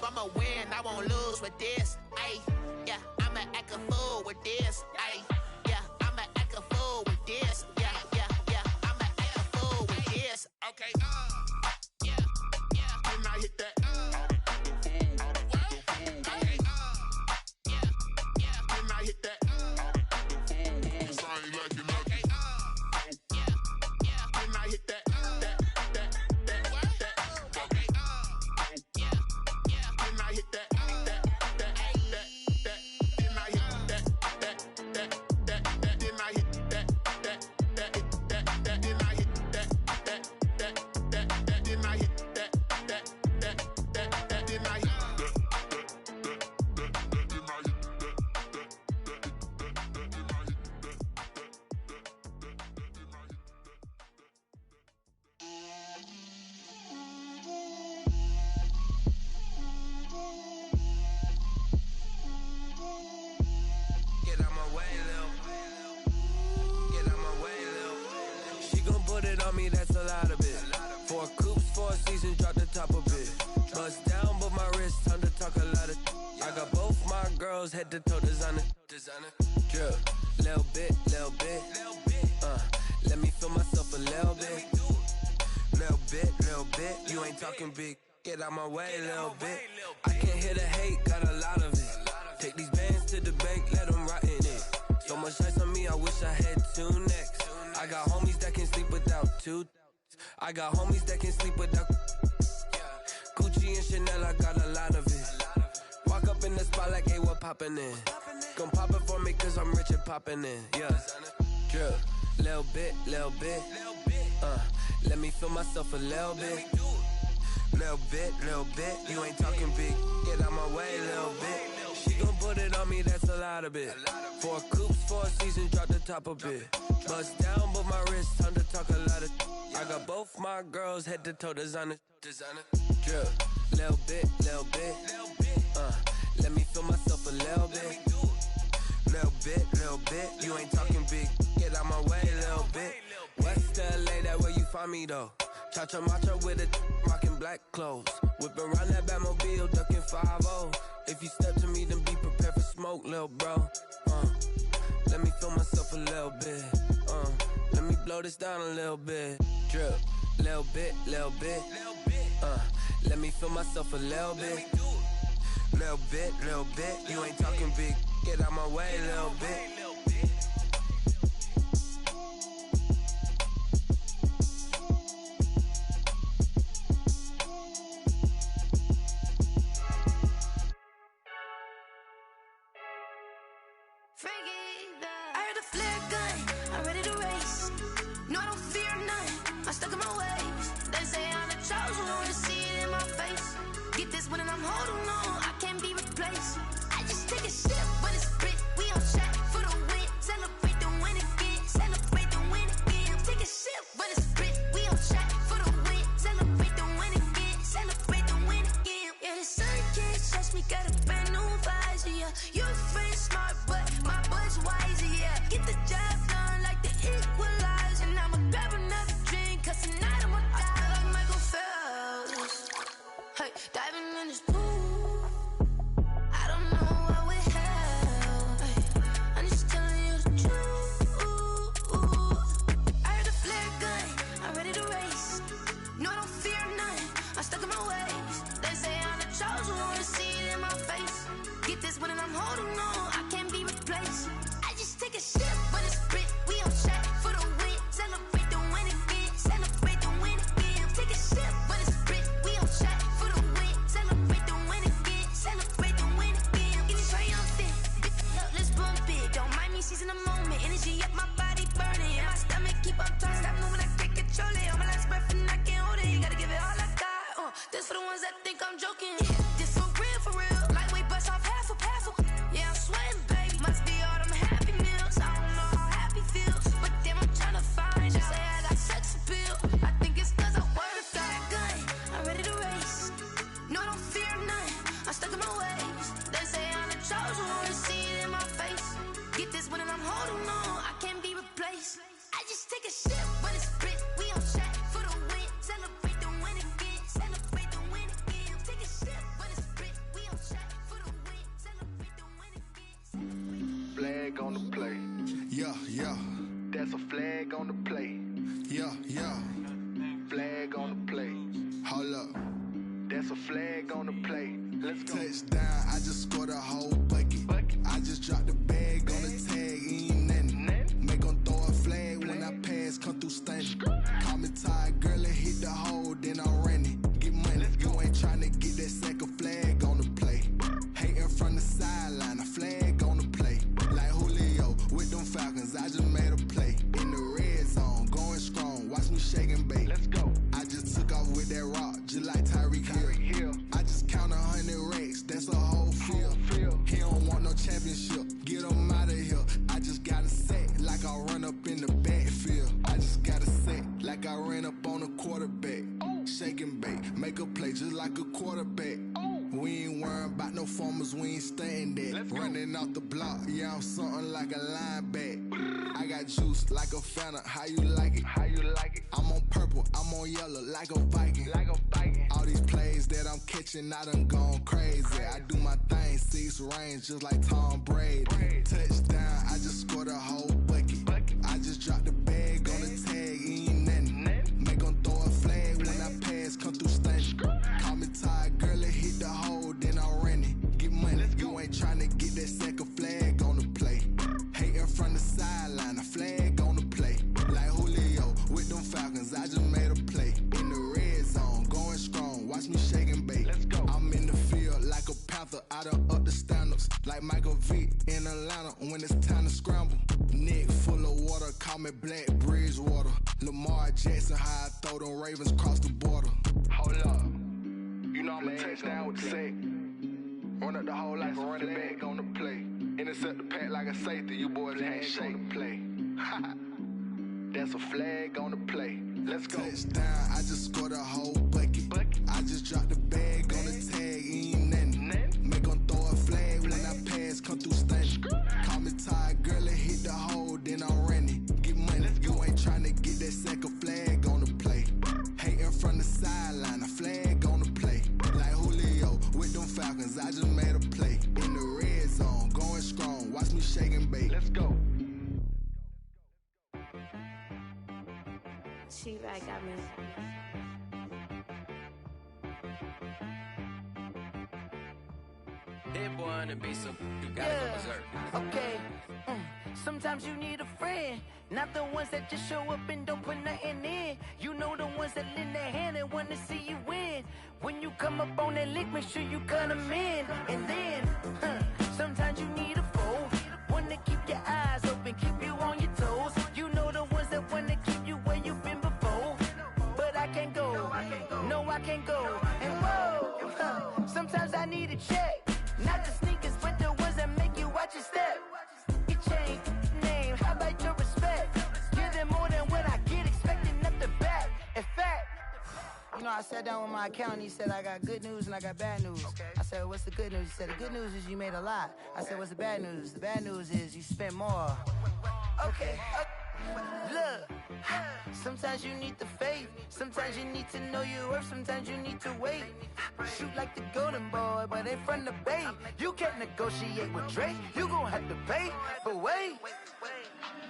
I'ma win, I won't lose with this. Ayy, yeah, I'ma act a fool with this. Ayy, yeah, I'ma act a fool with this. Yeah, yeah, yeah, I'ma act a fool with this. Okay, yeah, yeah. Then I hit that. Okay, yeah, yeah. Then I hit that. Cause I ain't like it nothing. Yeah, yeah. Then I hit that. Head to toe designer, drip, little bit, let me feel myself a little bit, you ain't talking big, get out my way, little bit, I can't hear the hate, got a lot of it, take these bands to the bank, let them rot in it, so much ice on me, I wish I had two necks, I got homies that can sleep without two, I got homies that can sleep without, Gucci and Chanel, I got a lot of it, walk up in the spot like, hey, what poppin' in? Gon' pop it for me cause I'm rich and poppin' in, yeah. Drip, little bit, let me feel myself a little bit. Little bit, you ain't talking big, get out my way, little bit. She gon' put it on me, that's a lot of it. 4 coupes, 4 seasons, drop the top a bit. Bust down, but my wrist, time to talk a lot of. I got both my girls, head to toe designer. Drip, little bit, let me feel myself a little bit. Little bit, you ain't talking big, get out my way, little bit. West LA, that where you find me though. Cha-cha matcha with a rockin' black clothes. Whip around that Batmobile, ducking 5-0. If you step to me, then be prepared for smoke, little bro. Let me feel myself a little bit. Let me blow this down a little bit. Drip, little bit. Let me feel myself a little bit. Little bit, you ain't talking big, get out my way, little bit. I heard a flare gun, I'm ready to race. No, I don't fear none, I'm stuck in my ways. They say I'm the chosen one, to see it in my face. Get this one and I'm holding on, I can't be replaced. I just take a sip, but it's spit, we on track for the win. Celebrate the win again, celebrate the win again. Take a sip, but it's spit, we on track for the win. Celebrate the win again, celebrate the win again. Yeah, the sun can't touch me, got a brand new visor, yeah. Your friend smart, but my bud's wiser, yeah. Get the job done like the equalizer, and I'ma grab another drink, cause tonight I'ma die like Michael Phelps. Hey, diving in this pool, I don't know what would help. Hey, I'm just telling you the truth. I heard a flare gun, I'm ready to race. No, I don't fear none, I'm stuck in my ways. They say I'm the chosen one, to see it in my face. Get this one and I'm holding on, I can't be replaced. I just take a sip, but it's spit, we on track for the win. Celebrate the win again, celebrate the win again. Take a sip, but it's spit, we on track for the win. Celebrate the win again, celebrate the win again. Get it triumphant, look, let's bump it. Don't mind me seizing the moment, energy up my body burning. And my stomach keep up trying to stop moving, I can't control it. On my last breath and I can't hold it, you gotta give it all I got. This for the ones that think I'm joking. This for real, lightweight bust off half a passel. Yeah, I'm sweating, baby, must be all them happy meals. I don't know how happy feels, but damn, I'm tryna find out. Say I got sex appeal, I think it's cause I work out. Gun, I'm ready to race. No, I don't fear none, I'm stuck in my ways. They say I'm the chosen one, to see it in my face. Get this one and I'm holding on, I can't be replaced. I just take a sip, but it's spit, we on track for the win. Celebrate the win again, celebrate the win again. Take a sip, but it's spit, That's a flag on the play. Let's go. Touchdown, I just scored a whole bucket. I just dropped the bag on the tag, ain't nothing. Make 'em throw a flag when I pass, come through stunning. Call me tired, girl, and hit the hole, then I'm running. Get money, you ain't tryna get that second flag on the play. Hating from the sideline, a flag on the play. Like Julio with them Falcons, I just made a play. In the red zone, going strong, watch me shake and bake. Let's go. I just took off with that rock, just like Tyreek Hill. I just count 100 racks, that's a whole field. He don't want no championship, get him out of here. I just got a set, like I run up in the backfield. I just got a set, like I ran up on a quarterback. Shake and bake, make a play just like a quarterback. We ain't worrying about no formers, we ain't staying there. Running off the block, yeah, I'm something like a linebacker. I got juice like a Fanta, how you like it? I'm on purple, I'm on yellow, like a Viking. All these plays that I'm catching, I done gone crazy. I do my thing, 6 range, just like Tom Brady. Touchdown, I just scored a whole bucket. I just dropped the bag on the tag, ain't nothing. Make 'em throw a flag when I pass, come through stunning. Call me tired, girl, and hit the hole, then I'm running. Get money, you ain't tryna get that second flag on the play. Hating from the sideline, a flag on the play. Like Julio with them Falcons, I just made a play. In the red zone, going strong, watch me shake and bake. I'm in the field like a panther, I done up the standards. Like Michael Vick in Atlanta when it's time to scramble. Neck full of water, call me Black Bridgewater. Lamar Jackson, how I throw them Ravens across the border. Hold up, you know I'm a touchdown with the sack. Run up the whole like a running back on the play. Intercept the pack like a safety, you boys ain't shake the play. That's a flag on the play. Let's go. Touchdown, I just scored a whole bucket. I just dropped the bag on the tag, ain't nothing. Make 'em throw a flag when I pass, come through stunning. Call me tired, girl, and hit the hole, then I'm running. Get money, you ain't tryna get that second flag on the play. Hating from the sideline, a flag on the play. Like Julio with them Falcons, I just made a play. In the red zone, going strong, watch me shake and bake. Let's go. She right, got me. That boy on the beat, so you gotta go berserk. Okay. Sometimes you need a friend, not the ones that just show up and don't put nothing in. You know the ones that lend their hand and want to see you win. When you come up on that lick, make sure you cut them in. And then, sometimes you need a foe, one to keep your eyes open, keep you on your toes. You know the ones that want to keep you where you've been before. But I can't go, no I can't go. And whoa, sometimes I need a check, not the sneakers, but the ones that make you watch your step. Your chain, name, how about your respect? Give them more than what I get, expecting up the back. In fact, you know, I sat down with my accountant, he said I got good news and I got bad news. I said, what's the good news? He said, the good news is you made a lot. I said, what's the bad news? The bad news is you spent more. Okay, look, sometimes you need the faith, sometimes you need to know your worth, sometimes you need to wait. Shoot like the golden boy, but ain't from the bay. You can't negotiate with Drake, you gon' have to pay. But wait,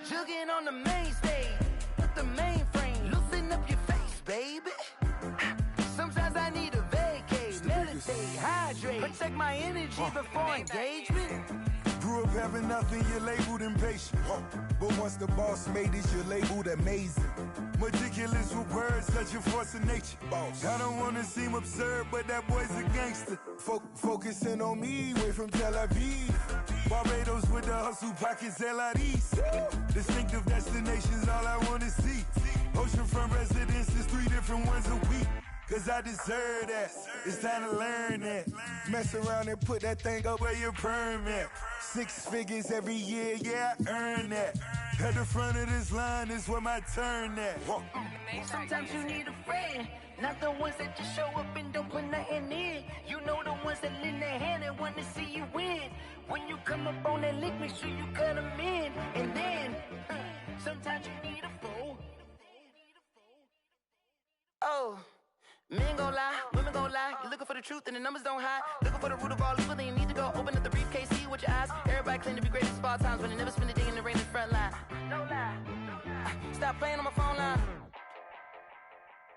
jugging on the main stage, with the mainframe, loosen up your face, baby. Sometimes I need a vacate, meditate, hydrate, protect my energy before engagement. Grew up having nothing, you're labeled impatient. But once the boss made it, you're labeled amazing. Meticulous with words, such a force of nature. I don't wanna seem absurd, but that boy's a gangster. Focusing on me, way from Tel Aviv. Barbados with the hustle pockets, LIDs. Distinctive destinations, all I wanna see. Oceanfront residences, 3 different ones a week. Cause I deserve that, it's time to learn that. Mess around and put that thing up where your permit. 6 figures every year, yeah, I earn that. At the front of this line is where my turn at. Sometimes you need a friend, not the ones that just show up and don't put nothing in. You know the ones that lend their hand and want to see you win. When you come up on that lick, make sure you cut them in. And then, sometimes you need a fool. Oh. Men gon' lie, women gon' lie. You're looking for the truth and the numbers don't hide. Looking for the root of all evil, then you need to go open up the briefcase, see with your eyes. Everybody claim to be greatest of all times, but they never spend a day in the rain in the front line. No lie. Stop playing on my phone line.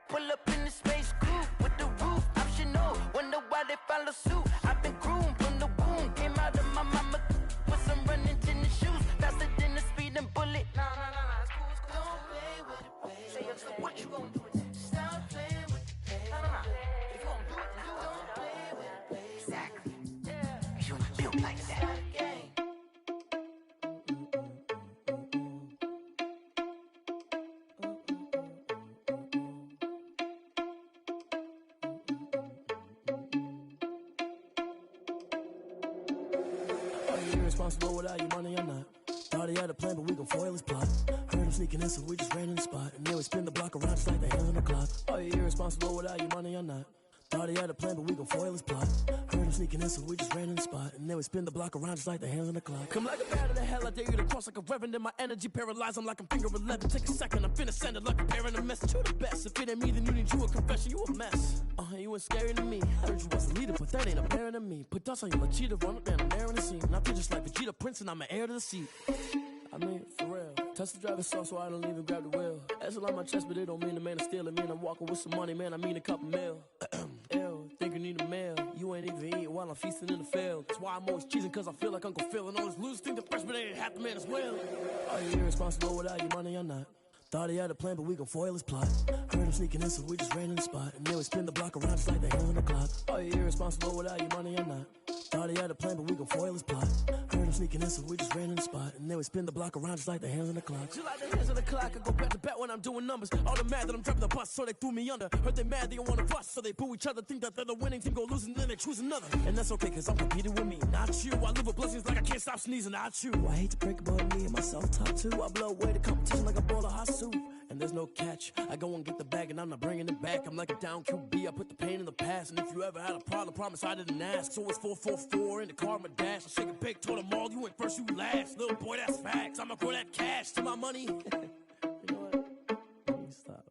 Pull up in the space coupe with the roof optional. you irresponsible without your money or not? Thought he had a plan, but we gon' foil his plot. Heard him sneaking in, so we just ran in the spot. And then we spin the block around just like the hands on the clock. Are you irresponsible without your money or not? Thought he had a plan, but we gon' foil his plot. Heard him sneaking in, so we just ran in the spot. And then we spin the block around just like the hands on the clock. Come like a bat of the hell, I dare you to cross like a reverend. In my energy paralyzed, I'm like I'm finger 11. Take a second, I'm finna send it like a parent a message. You the best, if it ain't me, then you need you a confession. You a mess, you ain't scary to me. Heard you was a leader, but that ain't apparent to me. Put dust on you like cheetah, run up down, I'm there in the scene. And I feel just like Vegeta Prince, and I'm an heir to the seat. I mean, for real. Touch the driver's soft, so I don't even grab the wheel. That's on my chest, but it don't mean the man is stealing. Mean I'm walking with some money, man, I mean a couple mil. Ew, think you need a meal. You ain't even eating while I'm feasting in the field. That's why I'm always cheesing, cause I feel like Uncle Phil. And all this loose think the freshman ain't half the man as well. Are you irresponsible without your money or not? Thought he had a plan, but we gon' foil his plot. Heard him sneaking in, so we just ran in the spot. And then we spin the block around just like the hands on the clock. Are you irresponsible without your money or not? Thought he had a plan, but we gon' foil his plot. Heard him sneaking in, so we just ran in the spot. And then we spin the block around just like the hands on the clock. Just like the hands on the clock, I go back to back when I'm doing numbers. All the mad that I'm driving the bus, so they threw me under. Heard they mad, they don't wanna bust, so they boo each other. Think that they're the winning team, go losing, then they choose another. And that's okay, cause I'm competing with me, not you. I live with blessings like I can't stop sneezing, not you. I hate to break about me and my self-talk too. I blow away the competition like a bowl of hot soup. And there's no catch. I go and get the bag and I'm not bringing it back. I'm like a down QB, I put the pain in the past. And if you ever had a problem, promise I didn't ask. So it's 444 in the car, my dash. I shake a big, told them all, you went first, you last. Little boy, that's facts. I'ma grow that cash to my money. You know what? Let me stop.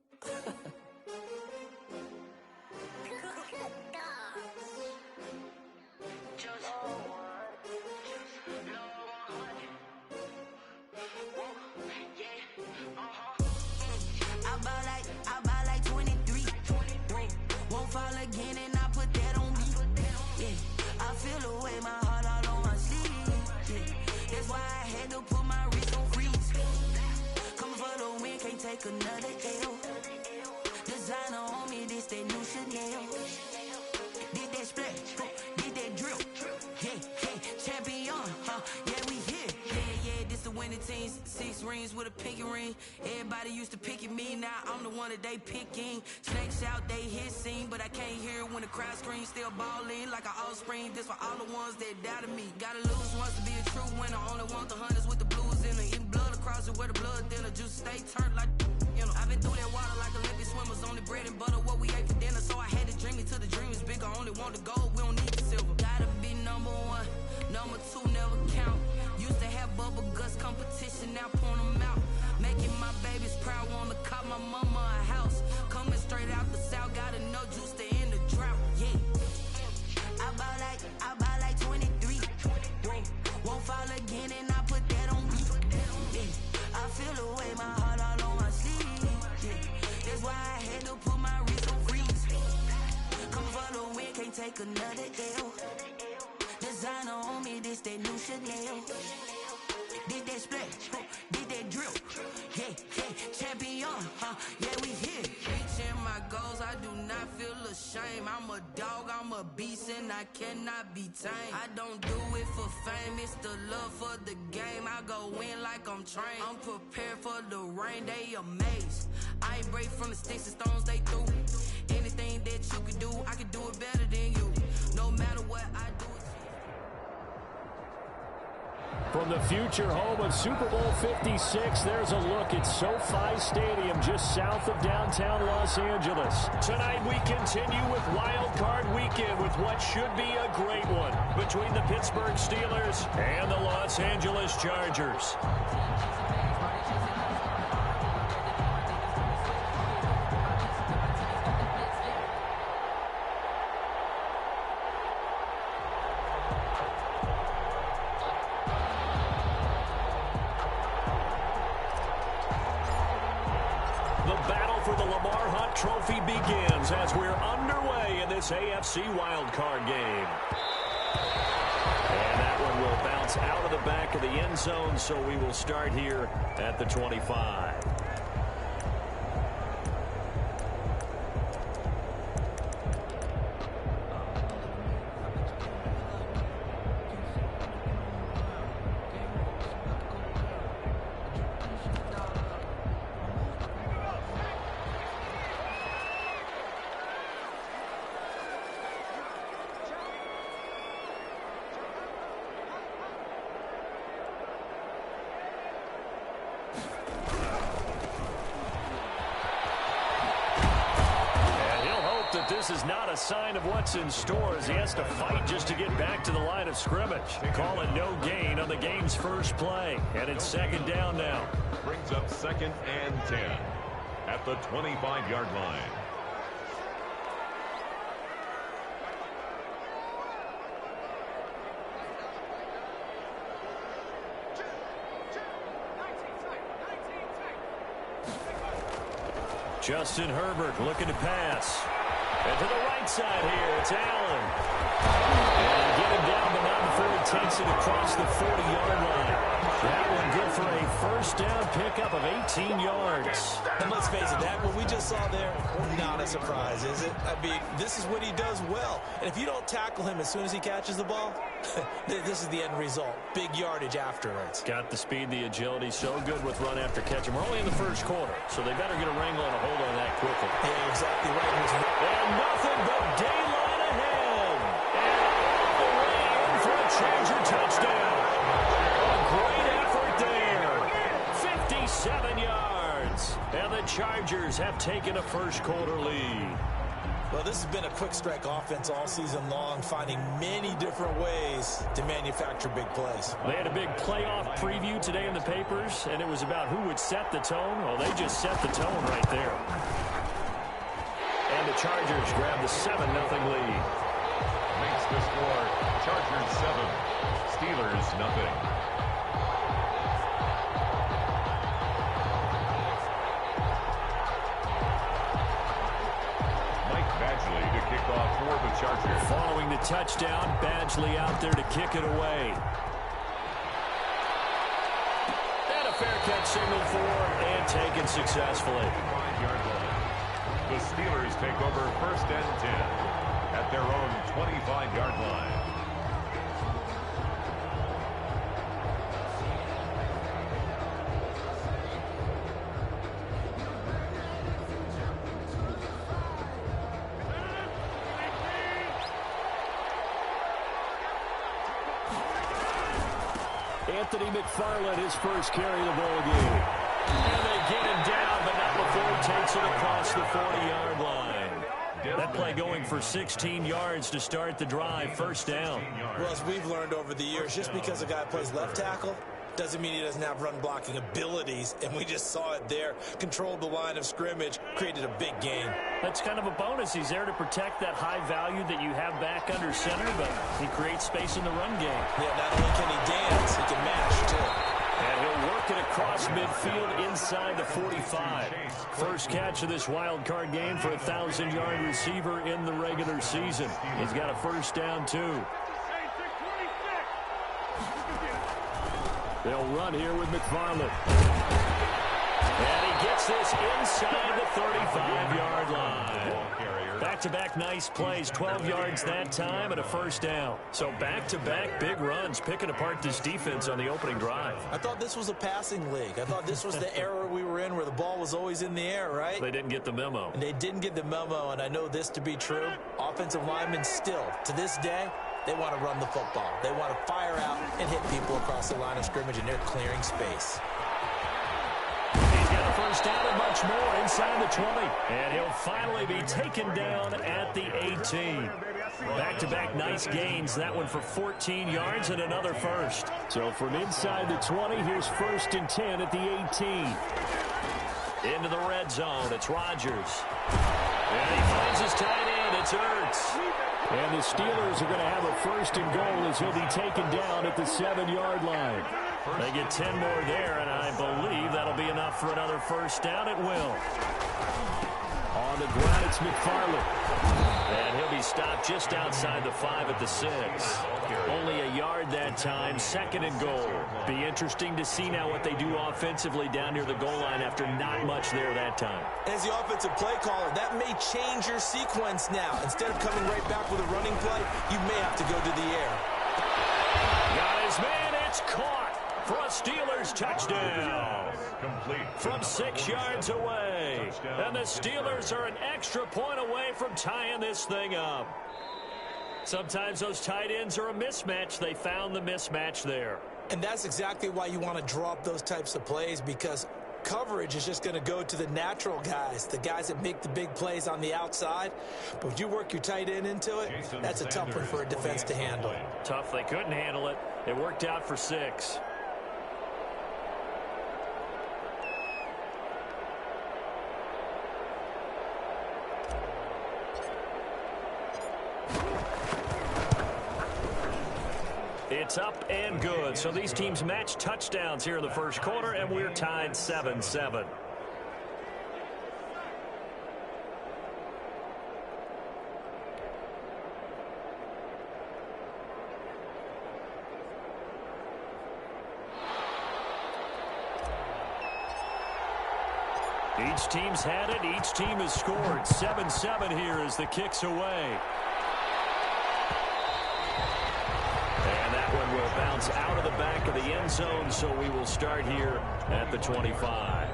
I buy like 23. Won't fall again and I put that on me. Yeah, I feel the way my heart all on my sleeve. Yeah, that's why I had to put my wrist on freeze. Coming for the win, can't take another L. Designer on me, this that new Chanel. Did that splash, did that drill. Yeah, champion, yeah, we here. Yeah, this the winning team. 6 rings with a pinky ring. Everybody used to pick at me, now I'm the one that they picking. Snakes out, they hit scene, but I can't hear it when the crowd screams. Still balling like an offspring. This for all the ones that doubted me. Gotta lose once to be a true winner. Only want the hunters with the blues in it. Eating blood across it where the blood thinner. Juice stay turned like, you know. I've been through that water like Olympic swimmers. Only bread and butter, what we ate for dinner. So I had to dream it till the dream is bigger. Only want the gold, we don't need the silver. Gotta be number 1, number 2 never count. Used to have bubble guts competition, now point them out. Making my babies proud, wanna cop my mama a house. Coming straight out the south, got enough juice to end the drought. Yeah, I buy like 23. Won't fall again and I put that on me. Yeah, I feel the way my heart all on my sleeve. Yeah, that's why I had to put my wrist on freeze. Coming for the win, can't take another L. Designer on me, this that new Chanel. Did that splash, did that drill. Yeah, champion, yeah, we here. Reaching my goals, I do not feel ashamed. I'm a dog, I'm a beast, and I cannot be tamed. I don't do it for fame, it's the love for the game. I go in like I'm trained. I'm prepared for the rain, they amazed. I ain't break from the sticks and stones they threw. Anything that you can do, I can do it better than you. No matter what I do. From the future home of Super Bowl 56, there's a look at SoFi Stadium just south of downtown Los Angeles. Tonight we continue with Wild Card Weekend with what should be a great one between the Pittsburgh Steelers and the Los Angeles Chargers. Trophy begins as we're underway in this AFC wildcard game. And that one will bounce out of the back of the end zone, so we will start here at the 25. This is not a sign of what's in store as he has to fight just to get back to the line of scrimmage. Call it no gain on the game's first play. And it's second down now. Brings up 2nd and 10 at the 25-yard line. Justin Herbert looking to pass. And to the right side here, it's Allen. And get him down, but not before he takes it across the 40-yard line. That one good for a first down pickup of 18 yards. And let's face it, that what we just saw there, not a surprise, is it? I mean, this is what he does well. And if you don't tackle him as soon as he catches the ball, this is the end result. Big yardage afterwards. Got the speed, the agility, so good with run after catch. And we're only in the first quarter, so they better get a wrangle and a hold on that quickly. Yeah, exactly right. And nothing but daylight ahead. And all the way in for a Charger touchdown. A great effort there. 57 yards. And the Chargers have taken a first quarter lead. Well, this has been a quick strike offense all season long, finding many different ways to manufacture big plays. They had a big playoff preview today in the papers, and it was about who would set the tone. Well, they just set the tone right there. And the Chargers grab the 7-0 lead. Makes the score Chargers 7, Steelers nothing. To kick off for the Chargers. Following the touchdown, Badgley out there to kick it away. And a fair catch signal for and taken successfully. 5-yard line. The Steelers take over 1st and 10 at their own 25-yard line. Anthony McFarland, his first carry of the ball game. And they get him down, but not before he takes it across the 40-yard line. That play going for 16 yards to start the drive, first down. Well, as we've learned over the years, just because a guy plays left tackle doesn't mean he doesn't have run blocking abilities, and we just saw it there. Controlled the line of scrimmage, created a big gain. That's kind of a bonus. He's there to protect that high value that you have back under center, but he creates space in the run game. Yeah, not only can he dance, he can mash, too. And he'll work it across midfield inside the 45. First catch of this wild card game for a 1,000-yard receiver in the regular season. He's got a first down, too. They'll run here with McFarland. And he gets this inside the 35-yard line. Back-to-back nice plays, 12 yards that time and a first down. So back-to-back big runs, picking apart this defense on the opening drive. I thought this was a passing league. I thought this was the era we were in where the ball was always in the air, right? They didn't get the memo. And they didn't get the memo, and I know this to be true. Offensive linemen still, to this day, they want to run the football. They want to fire out and hit people across the line of scrimmage, and they're clearing space. He's got a first down and much more inside the 20. And he'll finally be taken down at the 18. Back-to-back nice gains. That one for 14 yards and another first. So from inside the 20, here's 1st and 10 at the 18. Into the red zone. It's Rodgers. And he finds his tight end. It's Ertz. And the Steelers are going to have a 1st and goal as he'll be taken down at the 7-yard line. They get 10 more there, and I believe that'll be enough for another first down. It will. On the ground, it's McFarland. And he'll be stopped just outside the 5 at the 6. Only a yard that time, 2nd and goal. Be interesting to see now what they do offensively down near the goal line after not much there that time. As the offensive play caller, that may change your sequence now. Instead of coming right back with a running play, you may have to go to the air. Got his man, it's caught for a Steelers touchdown. Complete. From 6 yards away. And the Steelers are an extra point away from tying this thing up. Sometimes those tight ends are a mismatch. They found the mismatch there. And that's exactly why you want to draw up those types of plays, because coverage is just going to go to the natural guys, the guys that make the big plays on the outside. But when you work your tight end into it, that's a tough one for a defense to handle. Tough. They couldn't handle it. It worked out for 6. It's up and good. So these teams match touchdowns here in the first quarter, and we're tied 7-7. Each team's had it. Each team has scored. 7-7 here as the kick's away. And that one will bounce out of the back of the end zone, so we will start here at the 25.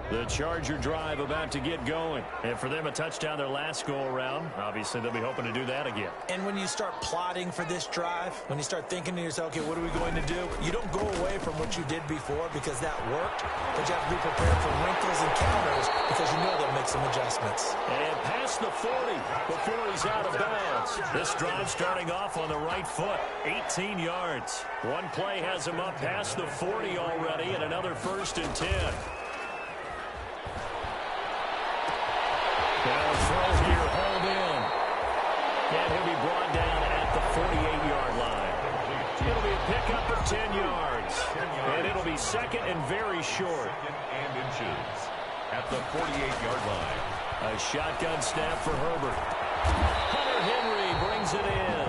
The Charger drive about to get going. And for them, a touchdown their last go-around. Obviously, they'll be hoping to do that again. And when you start plotting for this drive, when you start thinking to yourself, okay, what are we going to do? You don't go away from what you did before because that worked, but you have to be prepared for wrinkles and counters because you know they'll make some adjustments. And past the 40 before he's out of bounds. This drive starting off on the right foot, 18 yards. One play has him up past the 40 already, and another 1st and 10. Now throw here, hold in. And he'll be brought down at the 48-yard line. It'll be a pickup of 10 yards. And it'll be 2nd and very short. 2nd and inches at the 48-yard line. A shotgun snap for Herbert. Hunter Henry brings it in.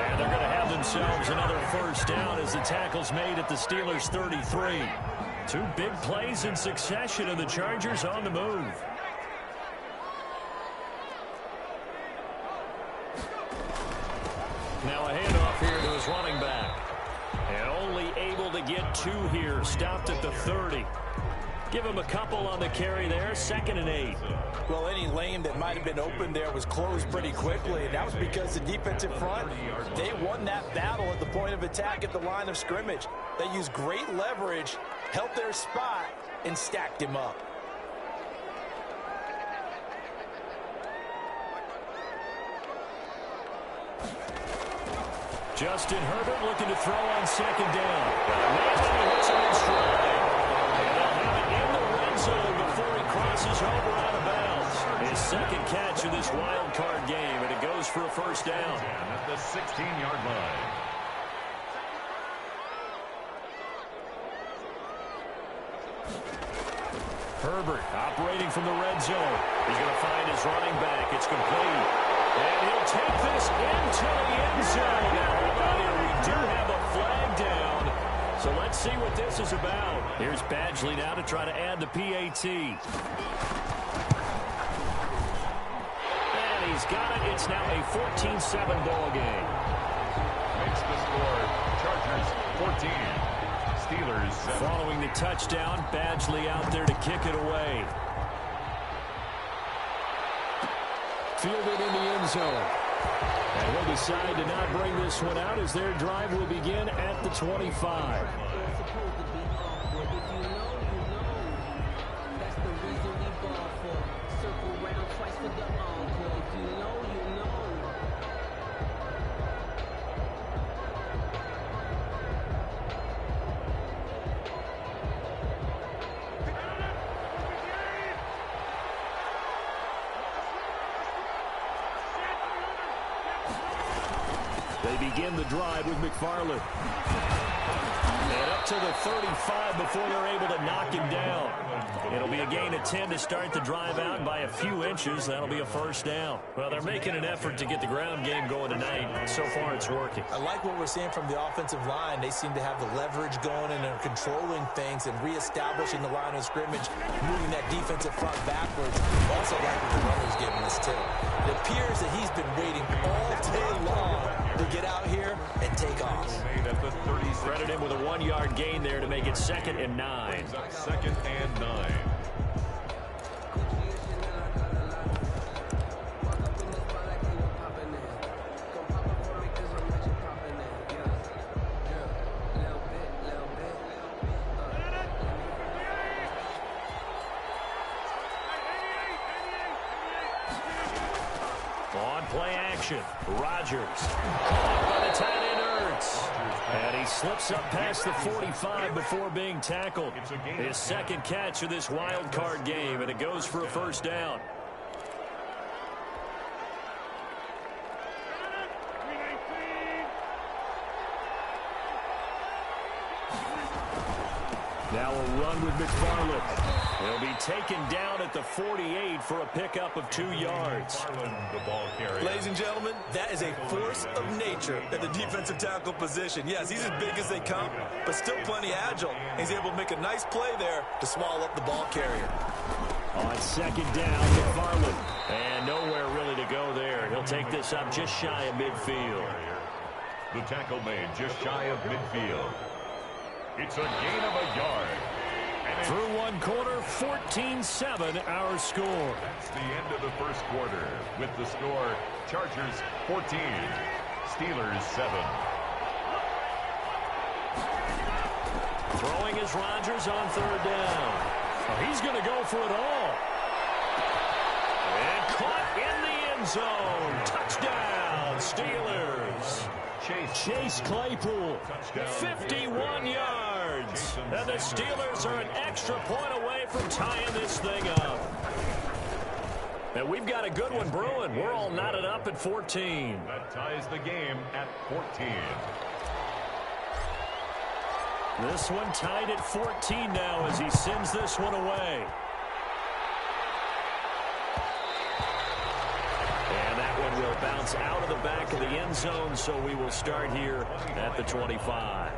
And they're going to have themselves another 1st down as the tackle's made at the Steelers' 33. 2 big plays in succession, and the Chargers on the move. Now a handoff here to his running back. And only able to get 2 here. Stopped at the 30. Give him a couple on the carry there. 2nd and 8. Well, any lane that might have been open there was closed pretty quickly, and that was because the defensive front, they won that battle at the point of attack at the line of scrimmage. They used great leverage, held their spot, and stacked him up. Justin Herbert looking to throw on 2nd down. He hits him in stride. And they'll have it in the red zone before he crosses over out of bounds. His 2nd catch of this wild card game, and it goes for a 1st down. At the 16-yard line. Herbert operating from the red zone. He's going to find his running back. It's complete. And he'll take this into the end zone. Now, hold on here. We do have a flag down. So let's see what this is about. Here's Badgley now to try to add the PAT. And he's got it. It's now a 14-7 ball game. Makes the score. Chargers 14. Steelers 7. Following the touchdown, Badgley out there to kick it away. Fielded in the end zone. And we'll decide to not bring this one out as their drive will begin at the 25. They begin the drive with McFarland. And up to the 35 before they're able to knock him down. It'll be a gain of 10 to start the drive out by a few inches. That'll be a 1st down. Well, they're making an effort to get the ground game going tonight. So far, it's working. I like what we're seeing from the offensive line. They seem to have the leverage going, and they're controlling things and reestablishing the line of scrimmage, moving that defensive front backwards. Also like what the runner's giving us, too. It appears that he's been waiting all day long to get out here and take off. Credit him with a 1-yard gain there to make it 2nd and 9. 2nd and 9. On play action, Rodgers. Caught by the tight end, Ertz. And he slips up past the 45 before being tackled. His second catch of this wild card game, and it goes for a first down. Now a run with McFarland. He'll be taken down at the 48 for a pickup of 2 yards. Ladies and gentlemen, that is a force of nature at the defensive tackle position. Yes, he's as big as they come, but still plenty agile. He's able to make a nice play there to swallow up the ball carrier. On second down, McFarland. And nowhere really to go there. He'll take this up just shy of midfield. The tackle made just shy of midfield. It's a gain of a yard. Through one quarter, 14-7 our score. That's the end of the first quarter. With the score, Chargers 14, Steelers 7. Throwing is Rodgers on third down. Oh, he's going to go for it all. And caught in the end zone. Touchdown, Steelers. Chase Claypool, 51 yards. And the Steelers are an extra point away from tying this thing up. And we've got a good one brewing. We're all knotted up at 14. That ties the game at 14. This one tied at 14 now as he sends this one away. And that one will bounce out of the back of the end zone, so we will start here at the 25.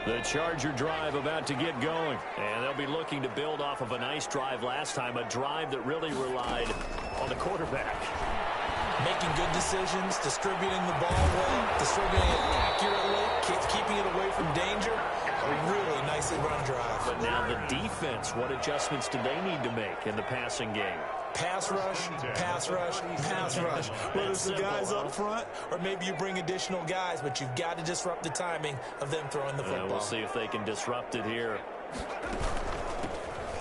The Charger drive about to get going. And they'll be looking to build off of a nice drive last time, a drive that really relied on the quarterback. Making good decisions, distributing the ball well, distributing it accurately, keeping it away from danger. A really nicely run drive. But now the defense, what adjustments do they need to make in the passing game? Pass rush, pass rush, pass rush. Whether it's the guys up front or maybe you bring additional guys, but you've got to disrupt the timing of them throwing the football. We'll see if they can disrupt it here.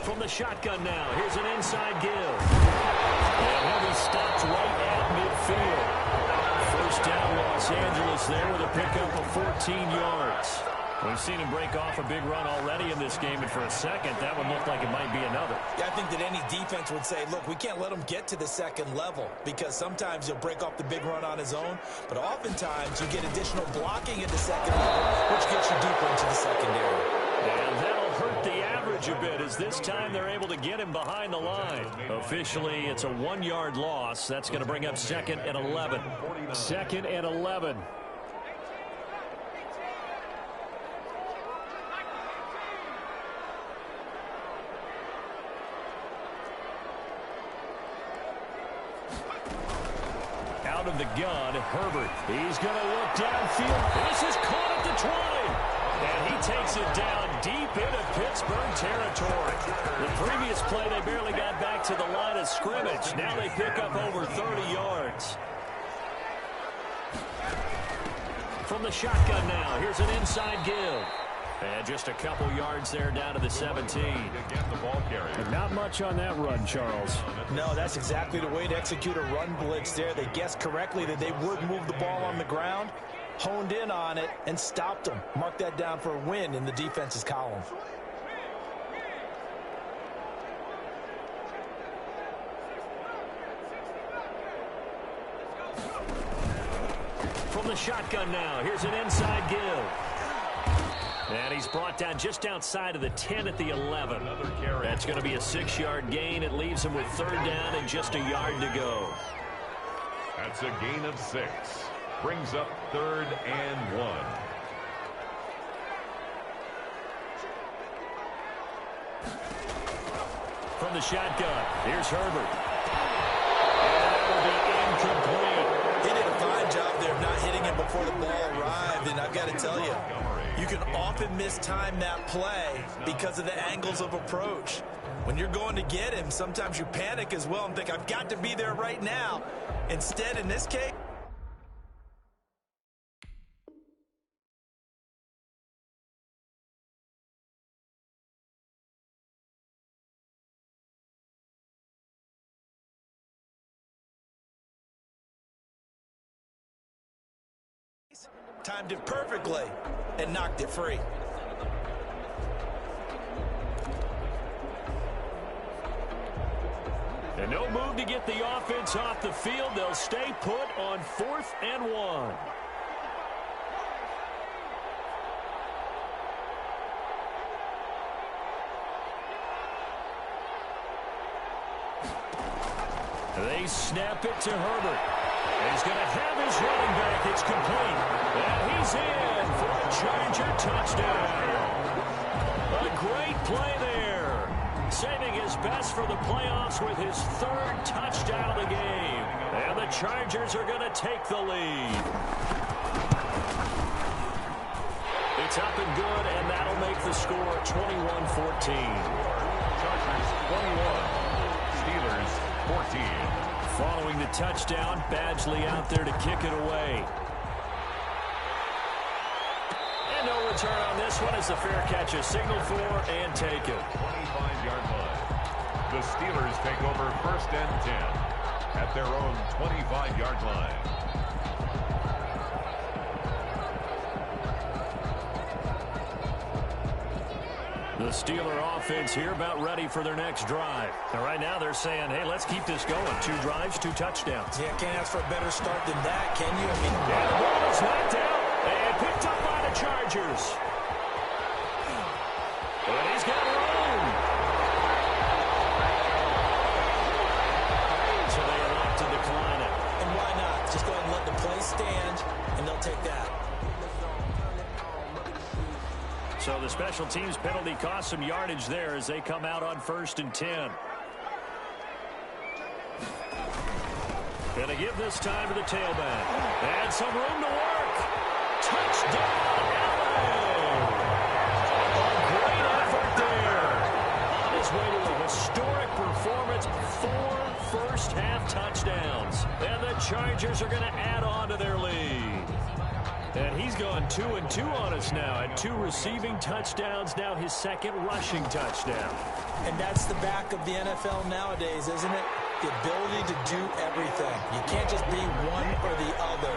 From the shotgun now, here's an inside give. And he'll be stopped right at midfield. First down, Los Angeles there with a pickup of 14 yards. We've seen him break off a big run already in this game, and for a second, that one looked like it might be another. Yeah, I think that any defense would say, look, we can't let him get to the second level because sometimes he'll break off the big run on his own, but oftentimes you get additional blocking at the second level, which gets you deeper into the secondary. And that'll hurt the average a bit as this time they're able to get him behind the line. Officially, it's a 1-yard loss. That's going to bring up 2nd and 11. 2nd and 11. Out of the gun, Herbert. He's going to look downfield. This is caught at the 20. And he takes it down deep into Pittsburgh territory. The previous play, they barely got back to the line of scrimmage. Now they pick up over 30 yards. From the shotgun now, here's an inside give. And just a couple yards there down to the 17. Not much on that run, Charles. No, that's exactly the way to execute a run blitz there. They guessed correctly that they would move the ball on the ground, honed in on it, and stopped them. Mark that down for a win in the defense's column. From the shotgun now, here's an inside give. And he's brought down just outside of the 10 at the 11. That's going to be a 6-yard gain. It leaves him with 3rd down and just a yard to go. That's a gain of 6. Brings up 3rd and 1. From the shotgun, here's Herbert. And that will be incomplete. He did a fine job there of not hitting him before the ball arrived, and I've got to tell you, you can often mistime that play because of the angles of approach. When you're going to get him, sometimes you panic as well and think, I've got to be there right now. Instead, in this case, fast, timed it perfectly, and knocked it free. And no move to get the offense off the field. They'll stay put on 4th and 1. They snap it to Herbert. He's going to have his running back. It's complete. And he's in for a Charger touchdown. A great play there. Saving his best for the playoffs with his 3rd touchdown of the game. And the Chargers are going to take the lead. It's up and good, and that'll make the score 21-14. Chargers 21, Steelers 14. Following the touchdown, Badgley out there to kick it away. And no return on this one as the fair catch is signaled for and taken. 25-yard line. The Steelers take over 1st and 10 at their own 25-yard line. The Steeler offense here about ready for their next drive. And right now they're saying, hey, let's keep this going. 2 drives, 2 touchdowns. Yeah, can't ask for a better start than that, can you? And the ball is knocked out and picked up by the Chargers. And he's got room. So they elect to decline it. And why not? Just go ahead and let the play stand, and they'll take that. So the special teams penalty cost some yardage there as they come out on 1st and 10. Gonna give this time to the tailback. And some room to work. Touchdown, LA! Great effort there. On his way to a historic performance, 4 first-half touchdowns. And the Chargers are going to add on to their lead. And he's gone 2-2 on us now at 2 receiving touchdowns, now his 2nd rushing touchdown. And that's the back of the NFL nowadays, isn't it? The ability to do everything. You can't just be one or the other.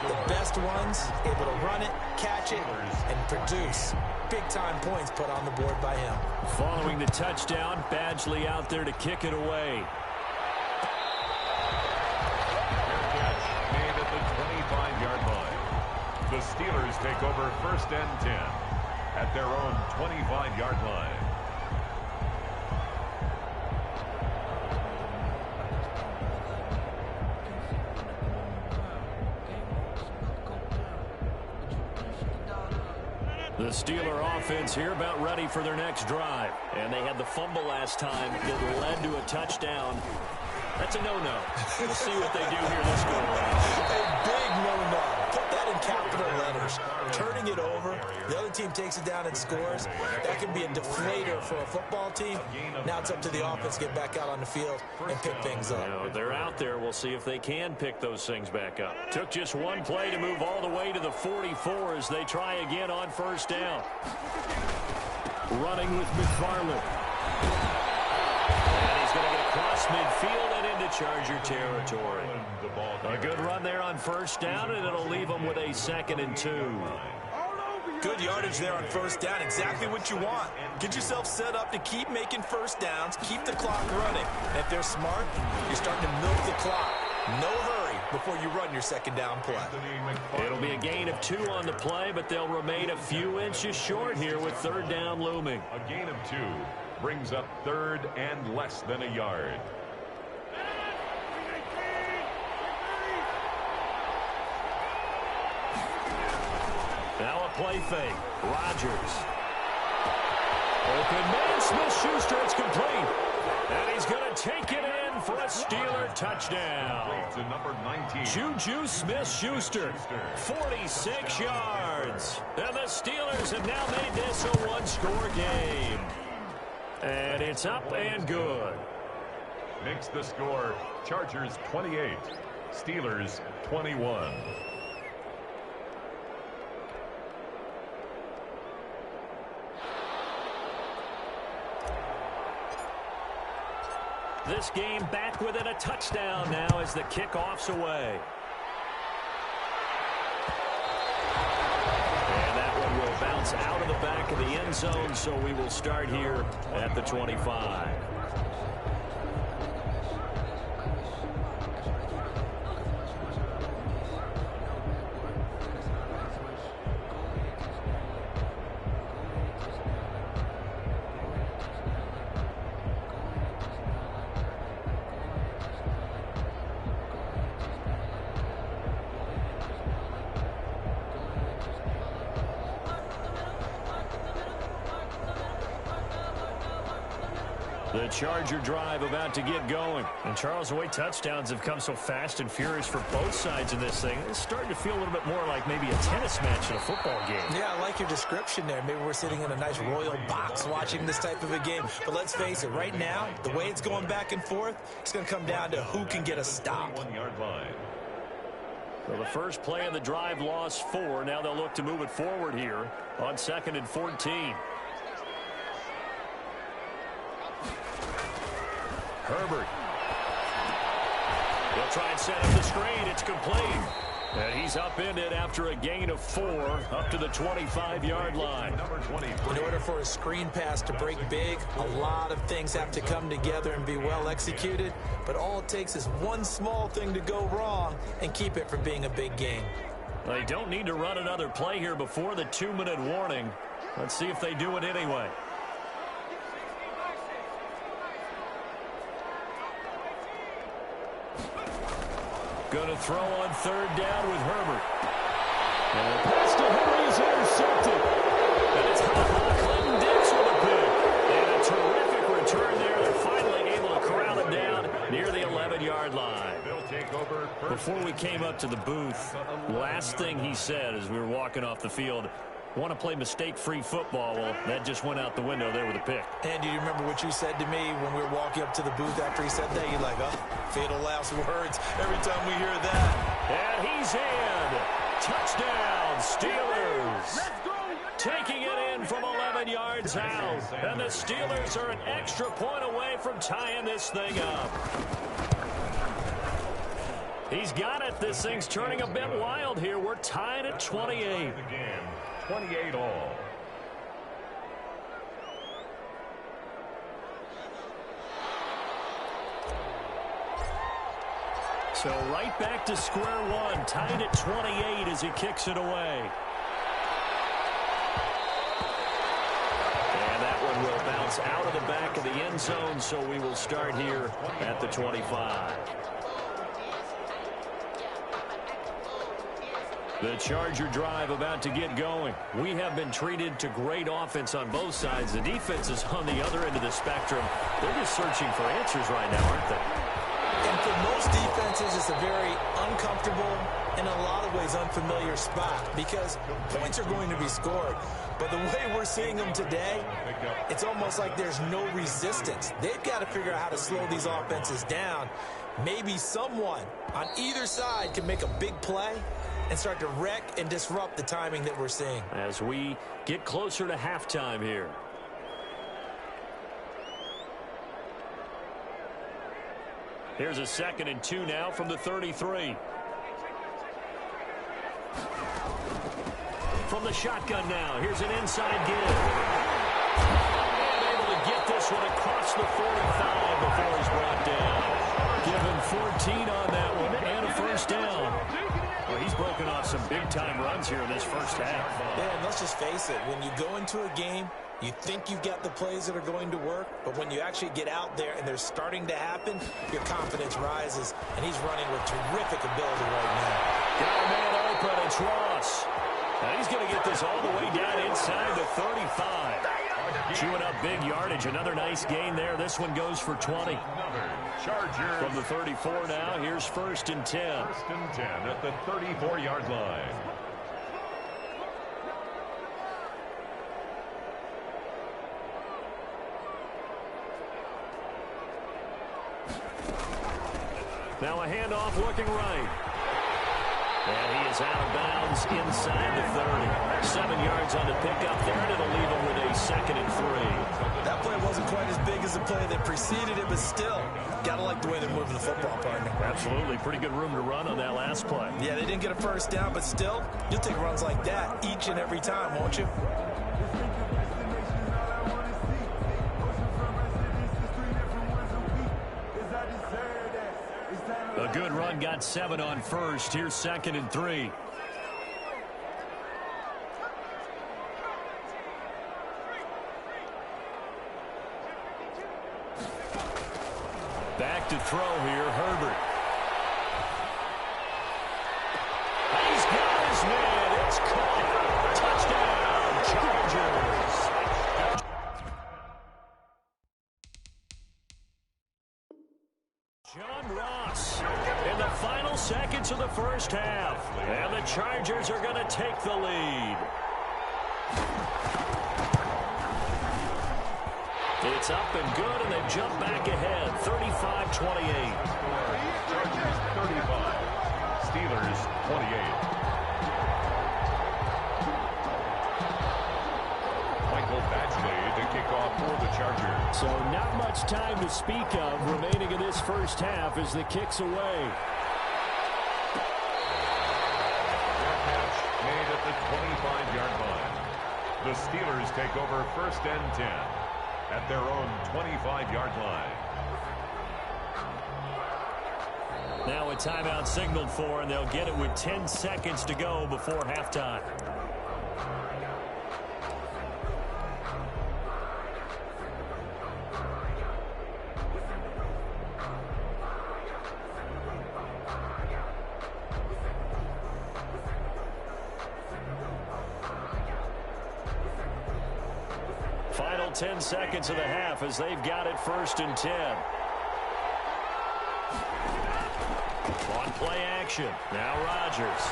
The best ones, able to run it, catch it, and produce big-time points put on the board by him. Following the touchdown, Badgley out there to kick it away. Made at the 25-yard line. The Steelers take over 1st and 10 at their own 25-yard line. The Steeler offense here about ready for their next drive. And they had the fumble last time that led to a touchdown. That's a no-no. We'll see what they do here this go around. A big no-no. Put that in capital letters. Turning it over, the other team takes it down and scores. That can be a deflator for a football team. Now it's up to the offense to get back out on the field and pick things up. You know, they're out there. We'll see if they can pick those things back up. Took just one play to move all the way to the 44 as they try again on 1st down. Running with McFarland. And he's going to get across midfield and into Charger territory. A good run there on 1st down, and it'll leave them with a 2nd and 2. Good yardage there on 1st down. Exactly what you want. Get yourself set up to keep making 1st downs, keep the clock running. And if they're smart, you're starting to milk the clock. No hurry before you run your 2nd down play. It'll be a gain of 2 on the play, but they'll remain a few inches short here with 3rd down looming. A gain of 2 brings up 3rd and less than a yard. Now a play fake. Rodgers. Open man, Smith-Schuster, it's complete. And he's going to take it in for a Steeler touchdown. To number 19. Juju Smith-Schuster, 46 yards. And the Steelers have now made this a 1-score game. And it's up and good. Makes the score Chargers 28, Steelers 21. This game back within a touchdown now as the kickoff's away. end zone, so we will start here at the 25. The Charger drive about to get going. And Charles, the way touchdowns have come so fast and furious for both sides in this thing, it's starting to feel a little bit more like maybe a tennis match in a football game. Yeah, I like your description there. Maybe we're sitting in a nice royal box watching this type of a game. But let's face it, right now, the way it's going back and forth, it's going to come down to who can get a stop. 1 yard line. So the first play of the drive lost 4. Now they'll look to move it forward here on 2nd and 14. Herbert. He'll try and set up the screen. It's complete. And he's upended after a gain of 4 up to the 25-yard line. In order for a screen pass to break big, a lot of things have to come together and be well executed. But all it takes is one small thing to go wrong and keep it from being a big gain. They don't need to run another play here before the 2-minute warning. Let's see if they do it anyway. Going to throw on 3rd down with Herbert. And the pass to Henry is intercepted. And it's Clinton Dix with a pick. And a terrific return there. They're finally able to corral him down near the 11-yard line. Before we came up to the booth, last thing he said as we were walking off the field, want to play mistake-free football. Well, that just went out the window there with a pick. And do you remember what you said to me when we were walking up to the booth after he said that? You're like, oh, fatal last words every time we hear that. And he's in. Touchdown, Steelers. Taking it in from 11 yards out. And the Steelers are an extra point away from tying this thing up. He's got it. This thing's turning a bit wild here. We're tied at 28. 28 all. So right back to square one, tied at 28 as he kicks it away. And that one will bounce out of the back of the end zone, so we will start here at the 25. The Charger drive about to get going. We have been treated to great offense on both sides. The defense is on the other end of the spectrum. They're just searching for answers right now, aren't they? And for most defenses, it's a very uncomfortable, in a lot of ways, unfamiliar spot because points are going to be scored. But the way we're seeing them today, it's almost like there's no resistance. They've got to figure out how to slow these offenses down. Maybe someone on either side can make a big play and start to wreck and disrupt the timing that we're seeing. As we get closer to halftime here. Here's a 2nd and 2 now from the 33. From the shotgun now, here's an inside give. And able to get this one across the 45 before he's brought down. Give him 14 on that one and a first down. Well, he's broken off some big-time runs here in this first half. Yeah, and let's just face it. When you go into a game, you think you've got the plays that are going to work, but when you actually get out there and they're starting to happen, your confidence rises, and he's running with terrific ability right now. Got a man open, it's Ross. And he's going to get this all the way down inside the 35. Chewing up big yardage. Another nice gain there. This one goes for 20. Chargers. From the 34 now, here's 1st and 10. 1st and 10 at the 34-yard line. Now a handoff looking right. And he is out of bounds inside the 30. 7 yards on the pickup there, and it'll leave him with a 2nd and 3. That play wasn't quite as big as the play that preceded it, but still, gotta like the way they're moving the football, partner. Absolutely. Pretty good room to run on that last play. Yeah, they didn't get a first down, but still, you'll take runs like that each and every time, won't you? A good run, got 7 on first. Here's 2nd and 3. Back to throw here, Herbert. He's got his man. It's caught. Touchdown, Chargers. John Ross in the final seconds of the first half. And the Chargers are going to take the lead. It's up and good, and they jump back ahead, 35-28. Chargers 35, Steelers 28. Michael Badgley to kick off for the Chargers. So not much time to speak of remaining in this first half as the kick's away. Catch made at the 25-yard line. The Steelers take over 1st and 10. At their own 25-yard line. Now a timeout signaled for, and they'll get it with 10 seconds to go before halftime. Final 10 seconds of the half as they've got it 1st and 10. On play action. Now Rodgers.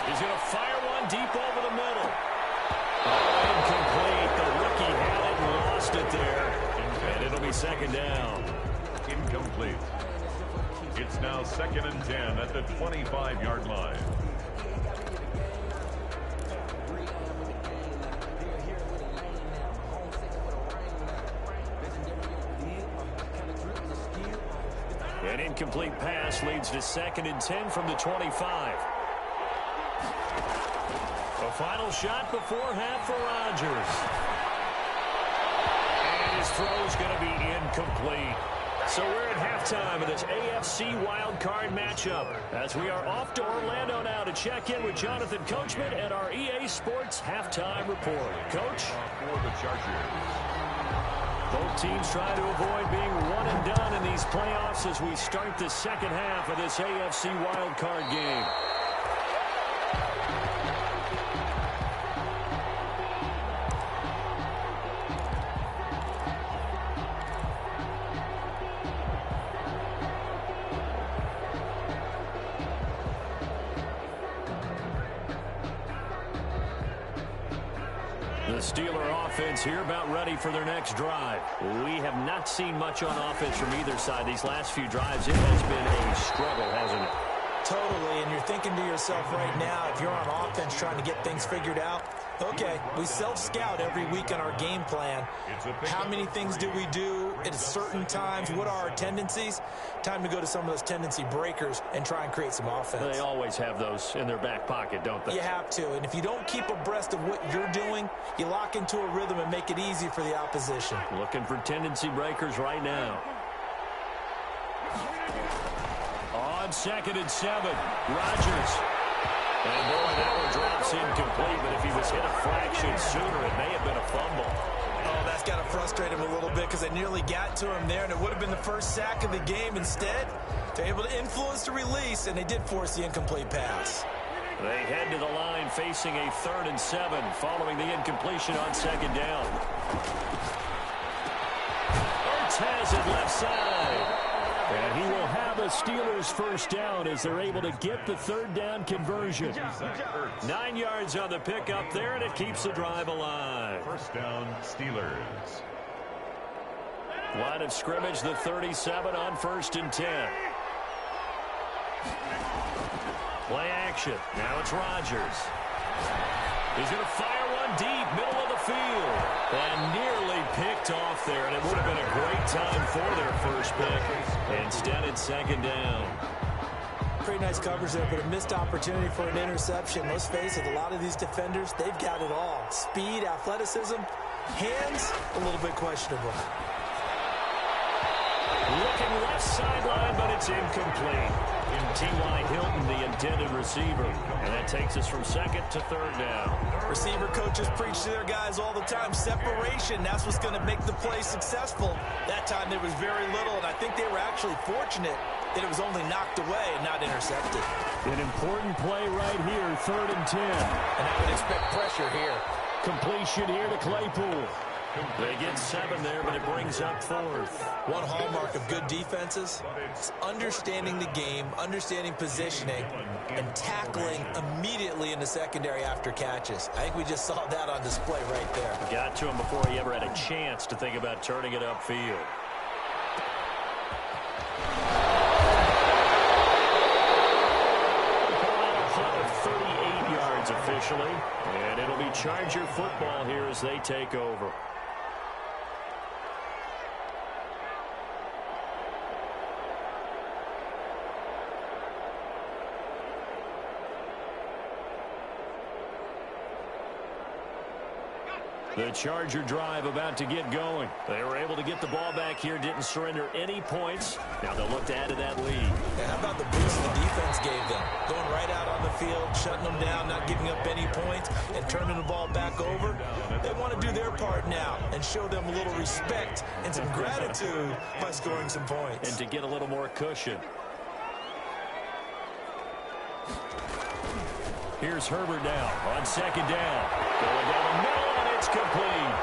He's going to fire one deep over the middle. Oh, incomplete. The rookie had it and lost it there. And it'll be 2nd down. Incomplete. It's now 2nd and 10 at the 25-yard line. An incomplete pass leads to 2nd and 10 from the 25. A final shot before half for Rodgers. And his throw's going to be incomplete. So we're at halftime of this AFC wildcard matchup as we are off to Orlando now to check in with Jonathan Coachman at our EA Sports Halftime Report. Coach? For the Chargers. Both teams try to avoid being one and done in these playoffs as we start the second half of this AFC wildcard game. The Steeler offense here about ready for their next drive. We have not seen much on offense from either side. These last few drives, it has been a struggle, hasn't it? Totally, and you're thinking to yourself right now, if you're on offense trying to get things figured out, okay, we self-scout every week on our game plan. How many things do we do at certain times? What are our tendencies? Time to go to some of those tendency breakers and try and create some offense. They always have those in their back pocket, don't they? You have to, and if you don't keep abreast of what you're doing, you lock into a rhythm and make it easy for the opposition. Looking for tendency breakers right now. On 2nd and 7, Rodgers. And boy, that one drops incomplete, but if he was hit a fraction sooner, it may have been a fumble. Oh, that's got to frustrate him a little bit because they nearly got to him there, and it would have been the first sack of the game. Instead, they're able to influence the release, and they did force the incomplete pass. They head to the line facing a 3rd and 7 following the incompletion on 2nd down. Ertz has it left side. And he will have a Steelers first down as they're able to get the 3rd down conversion. 9 yards on the pickup there, and it keeps the drive alive. First down, Steelers. Line of scrimmage, the 37 on 1st and 10. Play action. Now it's Rodgers. He's going to fire one deep, middle of the field. And nearly picked off there, and it would have been a great time for their first pick. Instead, it's 2nd down. Pretty nice coverage there, but a missed opportunity for an interception. Let's face it, a lot of these defenders, they've got it all. Speed, athleticism, hands, a little bit questionable. Looking left sideline, but it's incomplete. T.Y. Hilton, the intended receiver. And that takes us from second to third down. Receiver coaches preach to their guys all the time. Separation, that's what's going to make the play successful. That time there was very little, and I think they were actually fortunate that it was only knocked away and not intercepted. An important play right here, 3rd and 10. And I would expect pressure here. Completion here to Claypool. They get 7 there, but it brings up 4th. One hallmark of good defenses is understanding the game, understanding positioning, and tackling immediately in the secondary after catches. I think we just saw that on display right there. Got to him before he ever had a chance to think about turning it upfield. Officially, and it'll be Charger football here as they take over. The Charger drive about to get going. They were able to get the ball back here, didn't surrender any points. Now they'll look to add to that lead. Yeah, how about the boost the defense gave them? Going right out on the field, shutting them down, not giving up any points, and turning the ball back over. They want to do their part now and show them a little respect and some gratitude by scoring some points. And to get a little more cushion. Here's Herbert now on 2nd down. Going down the middle, and it's complete.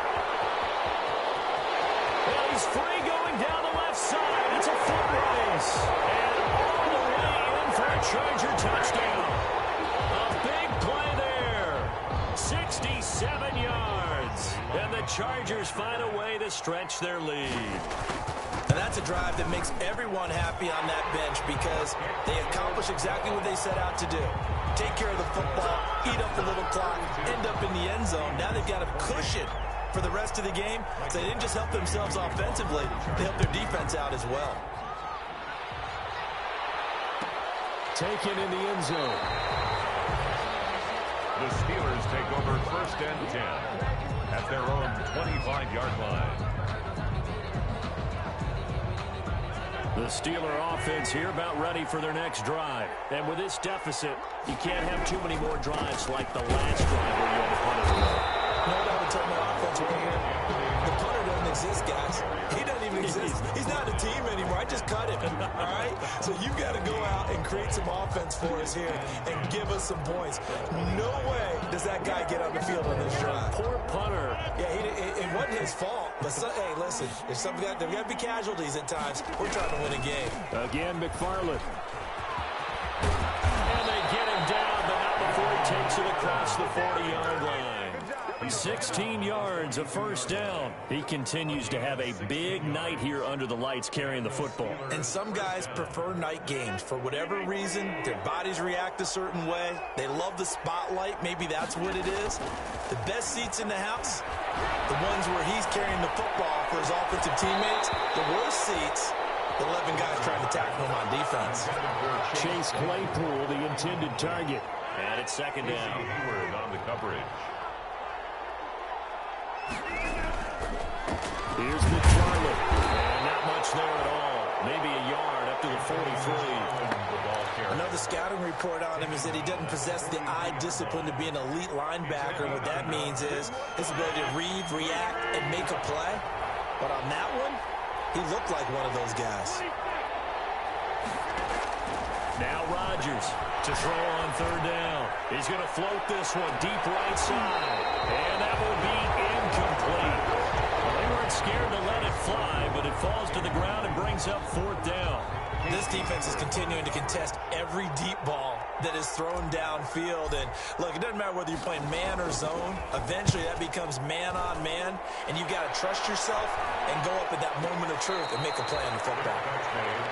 Well, he's free going down the left side. It's a foot race. And all the way in for a Charger touchdown. A big play there. 67 yards. And the Chargers find a way to stretch their lead. And that's a drive that makes everyone happy on that bench because they accomplish exactly what they set out to do. Take care of the football, eat up the little clock, end up in the end zone. Now they've got a cushion for the rest of the game. So they didn't just help themselves offensively, they helped their defense out as well. Taken in the end zone. The Steelers take over 1st and 10 at their own 25-yard line. The Steeler offense here about ready for their next drive. And with this deficit, you can't have too many more drives like the last drive where you had a punter. No, I would tell my offense right here, the punter doesn't exist, guys. He doesn't even exist. He's not a team anymore. I just cut him, all right? So you've got to go out and create some offense for us here and give us some points. No way does that guy get on the field on this drive. Poor punter. Yeah, it wasn't his fault. But, hey, listen, if there got to be casualties at times, we're trying to win a game. Again, McFarland. And they get him down, but not before he takes it across the 40-yard line. 16 yards, a 1st down. He continues to have a big night here under the lights carrying the football. And some guys prefer night games. For whatever reason, their bodies react a certain way. They love the spotlight. Maybe that's what it is. The best seats in the house, the ones where he's carrying the football for his offensive teammates. The worst seats, the 11 guys trying to tackle him on defense. Chase Claypool, the intended target. And it's 2nd down. On the coverage. Here's McFarland. And not much there at all. Maybe a yard up to the 43. Another scouting report on him is that he doesn't possess the eye discipline to be an elite linebacker. And what that means is his ability to read, react, and make a play. But on that one, he looked like one of those guys. Now Rodgers to throw on 3rd down. He's going to float this one deep right side. And that will be incomplete. Well, they weren't scared to let it fly, but it falls to the ground and brings up 4th down. This defense is continuing to contest every deep ball that is thrown downfield. And, look, it doesn't matter whether you're playing man or zone. Eventually, that becomes man on man. And you've got to trust yourself and go up at that moment of truth and make a play on the football.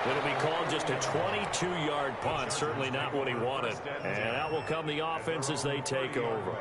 It'll be called just a 22-yard punt. Certainly not what he wanted. And out will come the offense as they take over.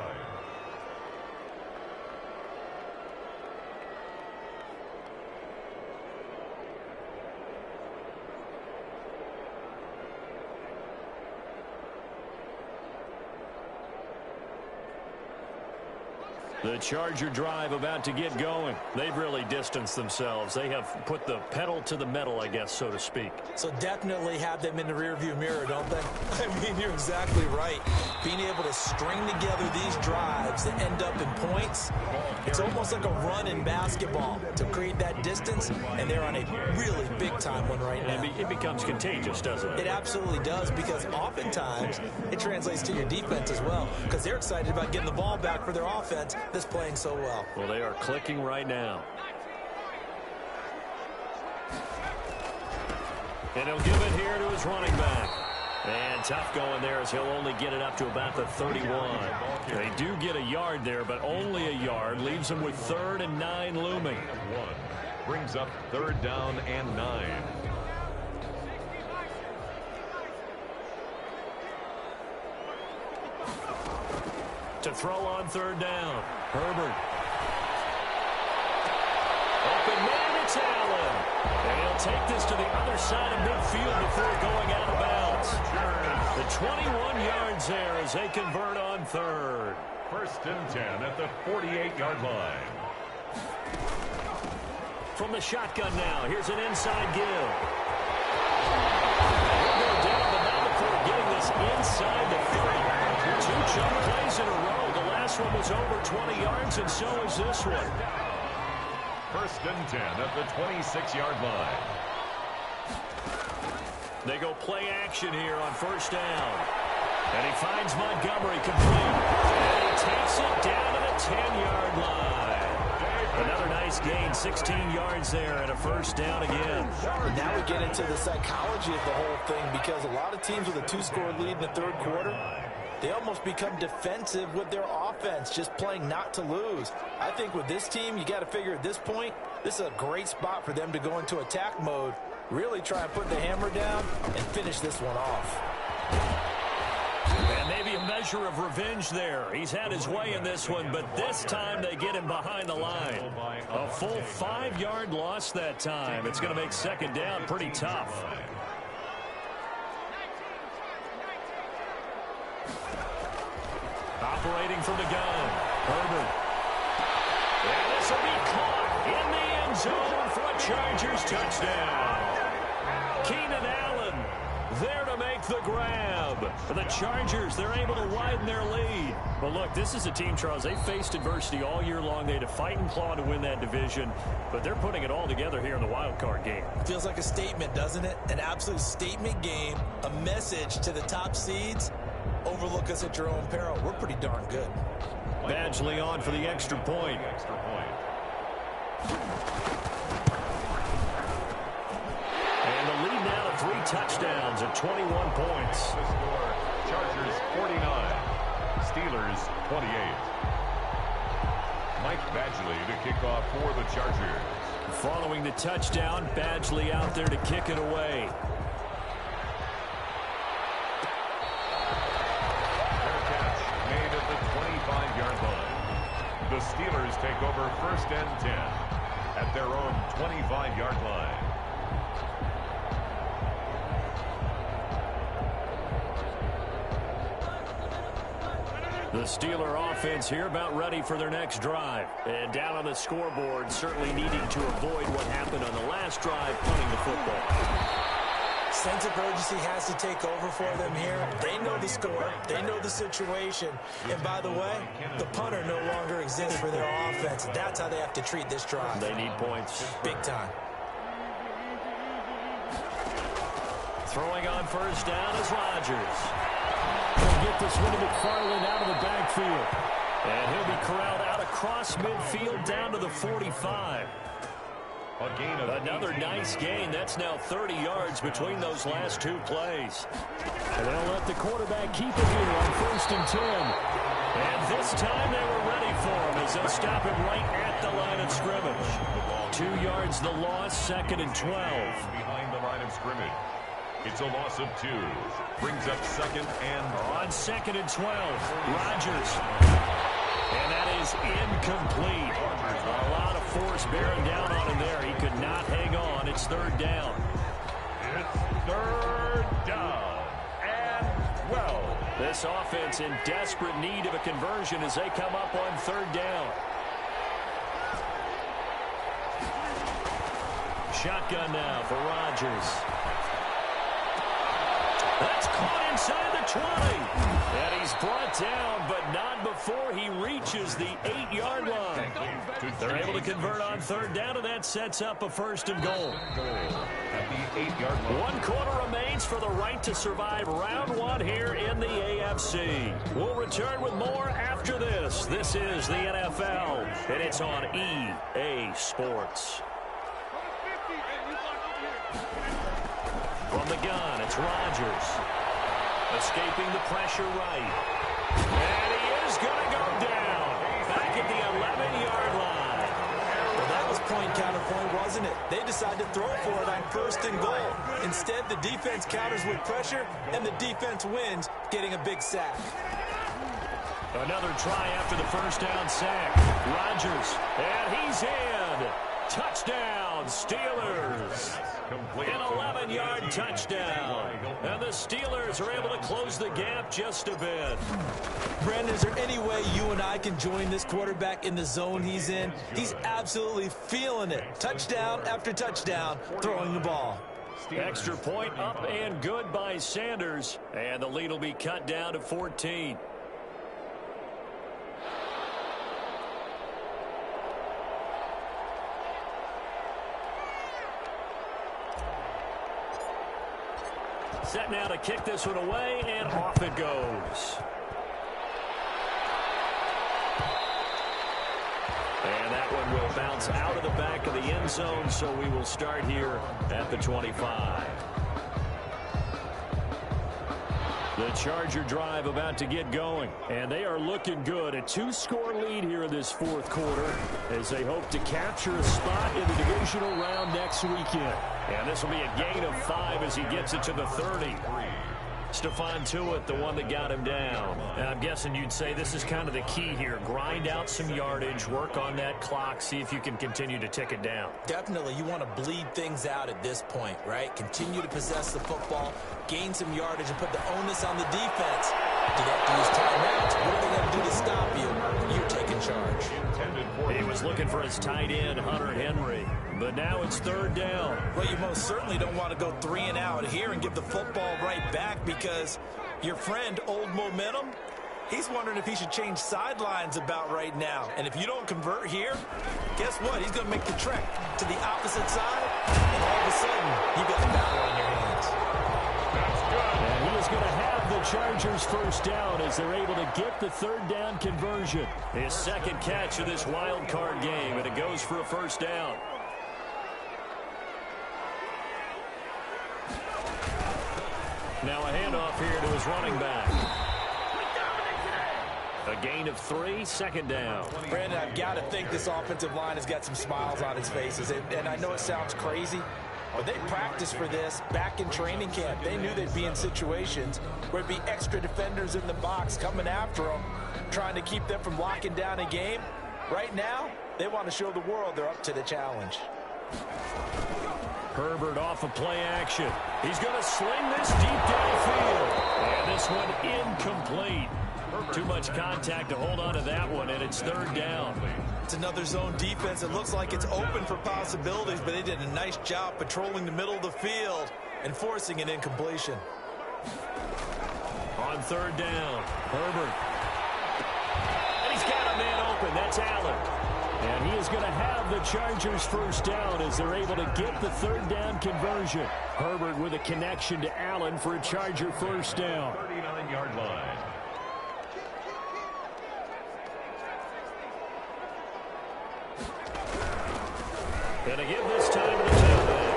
The Charger drive about to get going. They've really distanced themselves. They have put the pedal to the metal, I guess, so to speak. So definitely have them in the rearview mirror, don't they? I mean, you're exactly right. Being able to string together these drives that end up in points, it's almost like a run in basketball to create that distance, and they're on a really big-time one right now. It becomes contagious, doesn't it? It absolutely does, because oftentimes it translates to your defense as well, because they're excited about getting the ball back for their offense that's playing so well. Well, they are clicking right now. And he'll give it here to his running back. And tough going there as he'll only get it up to about the 31. They do get a yard there, but only a yard. Leaves them with 3rd and 9 looming. Brings up 3rd down and 9. To throw on 3rd down. Herbert. Open man, it's Allen. And he'll take this to the other side of midfield before going out of bounds. The 21 yards there as they convert on 3rd. 1st and 10 at the 48-yard line. From the shotgun now, here's an inside give. He'll go down, but now before getting this inside the 30. 2 jump plays in a row. The last one was over 20 yards, and so is this one. 1st and 10 at the 26-yard line. They go play action here on 1st down. And he finds Montgomery complete. And he takes it down to the 10-yard line. Another nice gain, 16 yards there, and a 1st down again. Now we get into the psychology of the whole thing, because a lot of teams with a 2-score lead in the 3rd quarter, they almost become defensive with their offense, just playing not to lose. I think with this team, you got to figure at this point, this is a great spot for them to go into attack mode, really try and put the hammer down and finish this one off. And maybe a measure of revenge there. He's had his way in this one, but this time they get him behind the line. A full 5-yard loss that time. It's going to make 2nd down pretty tough. Operating from the gun, Herbert. And this will be caught in the end zone for a Chargers touchdown. Keenan Allen there to make the grab. For the Chargers, they're able to widen their lead. But look, this is a team, Charles, they faced adversity all year long. They had to fight and claw to win that division, but they're putting it all together here in the wild card game. Feels like a statement, doesn't it? An absolute statement game, a message to the top seeds. Overlook us at your own peril. We're pretty darn good. Badgley on for the extra point. And the lead now to 3 touchdowns at 21 points. The score, Chargers 49, Steelers 28. Mike Badgley to kick off for the Chargers. Following the touchdown, Badgley out there to kick it away. The Steelers take over 1st and 10 at their own 25-yard line. The Steeler offense here about ready for their next drive. And down on the scoreboard, certainly needing to avoid what happened on the last drive, punting the football. Sense of urgency has to take over for them here. They know the score. They know the situation. And by the way, the punter no longer exists for their offense. That's how they have to treat this drive. They need points. Big time. Throwing on 1st down is Rodgers. He'll get this one to McFarland out of the backfield. And he'll be corralled out across midfield down to the 45. Another nice gain. That's now 30 yards between those last 2 plays. And they'll let the quarterback keep it here on 1st and 10. And this time they were ready for him as they'll stop him right at the line of scrimmage. 2 yards the loss, 2nd and 12. Behind the line of scrimmage. It's a loss of 2. Brings up 2nd and... On 2nd and 12, Rodgers. And that is incomplete. A lot of force bearing down on him there. He could not hang on. It's 3rd down. It's 3rd down and 12. This offense in desperate need of a conversion as they come up on third down. Shotgun now for Rodgers. That's caught inside the 20. And he's brought down, but not before he reaches the 8-yard line. They're able to convert on third down, and that sets up a first and goal. At the 8-yard line. 1 quarter remains for the right to survive round 1 here in the AFC. We'll return with more after this. This is the NFL, and it's on EA Sports. From the gun, it's Rodgers. Escaping the pressure right. And he is going to go down. Back at the 11-yard line. Well, that was point-counterpoint, wasn't it? They decided to throw for it on first and goal. Instead, the defense counters with pressure, and the defense wins, getting a big sack. Another try after the first down sack. Rodgers, and he's in. Touchdown, Steelers. An 11-yard touchdown. And the Steelers are able to close the gap just a bit. Brandon, is there any way you and I can join this quarterback in the zone he's in? He's absolutely feeling it. Touchdown after touchdown, throwing the ball. Extra point up and good by Sanders. And the lead will be cut down to 14. Set now to kick this one away, and off it goes. And that one will bounce out of the back of the end zone, so we will start here at the 25. The Charger drive about to get going, and they are looking good. A 2-score lead here in this fourth quarter as they hope to capture a spot in the divisional round next weekend. And this will be a gain of 5 as he gets it to the 30. Stephon Tuitt, the one that got him down. And I'm guessing you'd say this is kind of the key here. Grind out some yardage, work on that clock, see if you can continue to tick it down. Definitely, you want to bleed things out at this point, right? Continue to possess the football, gain some yardage, and put the onus on the defense. Do they have to use timeouts? What are they going to do to stop you? You're taking charge. He was looking for his tight end, Hunter Henry. But now it's third down. Well, you most certainly don't want to go 3 and out here and give the football right back because your friend, Old Momentum, he's wondering if he should change sidelines about right now. And if you don't convert here, guess what? He's going to make the trek to the opposite side, and all of a sudden, you've got the battle on your hands. That's good. And he is going to have the Chargers first down as they're able to get the third down conversion. His second catch of this wild card game, and it goes for a first down. Now a handoff here to his running back. A gain of 3, second down. Brandon, I've got to think this offensive line has got some smiles on its faces. And I know it sounds crazy, but they practiced for this back in training camp. They knew they'd be in situations where it'd be extra defenders in the box coming after them, trying to keep them from locking down a game. Right now, they want to show the world they're up to the challenge. Herbert off of play action. He's going to sling this deep downfield. And this one incomplete. Too much contact to hold on to that one, and it's third down. It's another zone defense. It looks like it's open for possibilities, but they did a nice job patrolling the middle of the field and forcing an incompletion. On third down, Herbert. And he's got a man open. That's Allen. And he is going to have the Chargers first down as they're able to get the third down conversion. Herbert with a connection to Allen for a Charger first down. 39-yard line. And again this time to the tailback.